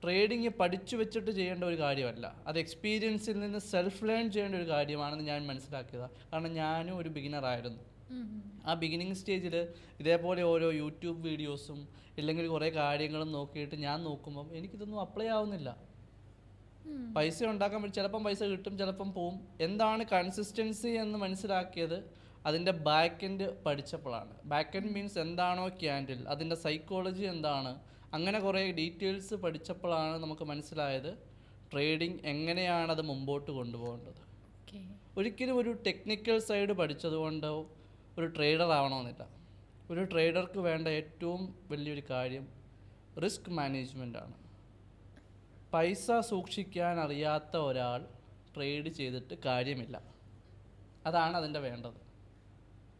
ട്രേഡിങ് പഠിച്ചു വെച്ചിട്ട് ചെയ്യേണ്ട ഒരു കാര്യമല്ല, അത് എക്സ്പീരിയൻസിൽ നിന്ന് സെൽഫ് ലേൺ ചെയ്യേണ്ട ഒരു കാര്യമാണെന്ന് ഞാൻ മനസ്സിലാക്കിയതാണ്. കാരണം ഞാനും ഒരു ബിഗിനറായിരുന്നു. ആ ബിഗിനിങ് സ്റ്റേജിൽ ഇതേപോലെ ഓരോ യൂട്യൂബ് വീഡിയോസും ഇല്ലെങ്കിൽ കുറേ കാര്യങ്ങളും നോക്കിയിട്ട് ഞാൻ നോക്കുമ്പം എനിക്കിതൊന്നും അപ്ലൈ ആവുന്നില്ല. പൈസ ഉണ്ടാക്കാൻ പറ്റും, ചിലപ്പം പൈസ കിട്ടും, ചിലപ്പം പോവും. എന്താണ് കൺസിസ്റ്റൻസി എന്ന് മനസ്സിലാക്കിയത് അതിൻ്റെ ബാക്ക് എൻഡ് പഠിച്ചപ്പോഴാണ്. ബാക്ക് എൻഡ് മീൻസ് എന്താണോ ക്യാൻഡിൽ, അതിൻ്റെ സൈക്കോളജി എന്താണ്, അങ്ങനെ കുറേ ഡീറ്റെയിൽസ് പഠിച്ചപ്പോഴാണ് നമുക്ക് മനസ്സിലായത് ട്രേഡിങ് എങ്ങനെയാണ് അത് മുമ്പോട്ട് കൊണ്ടുപോകേണ്ടത്. ഒരിക്കലും ഒരു ടെക്നിക്കൽ സൈഡ് പഠിച്ചതുകൊണ്ടോ ഒരു ട്രേഡർ ആവണമെന്നില്ല. ഒരു ട്രേഡർക്ക് വേണ്ട ഏറ്റവും വലിയൊരു കാര്യം റിസ്ക് മാനേജ്മെൻ്റ് ആണ്. പൈസ സൂക്ഷിക്കാൻ അറിയാത്ത ഒരാൾ ട്രേഡ് ചെയ്തിട്ട് കാര്യമില്ല. അതാണ് അതിൻ്റെ വേണ്ടത്.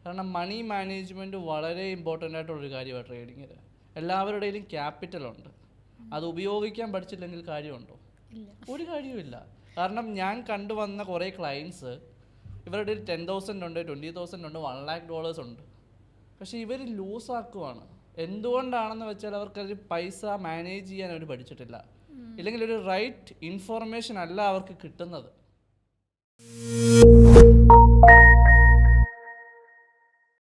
കാരണം മണി മാനേജ്മെൻറ്റ് വളരെ ഇമ്പോർട്ടൻ്റ് ആയിട്ടുള്ളൊരു കാര്യമാണ് ട്രേഡിങ്ങിൽ. എല്ലാവരുടെയും ക്യാപിറ്റലുണ്ട്, അത് ഉപയോഗിക്കാൻ പഠിച്ചില്ലെങ്കിൽ കാര്യമുണ്ടോ? ഒരു കാര്യവുമില്ല. കാരണം ഞാൻ കണ്ടുവന്ന കുറേ ക്ലയൻസ് ഇവരുടെ 10,000 ഉണ്ട്, 20,000 ഉണ്ട്, $1 lakh ഉണ്ട്. പക്ഷേ ഇവർ ലൂസാക്കുവാണ്. എന്തുകൊണ്ടാണെന്ന് വെച്ചാൽ അവർക്കത് പൈസ മാനേജ് ചെയ്യാൻ അവർ പഠിച്ചിട്ടില്ല, ഇല്ലെങ്കിൽ ഒരു റൈറ്റ് ഇൻഫോർമേഷൻ അല്ല അവർക്ക് കിട്ടുന്നത്.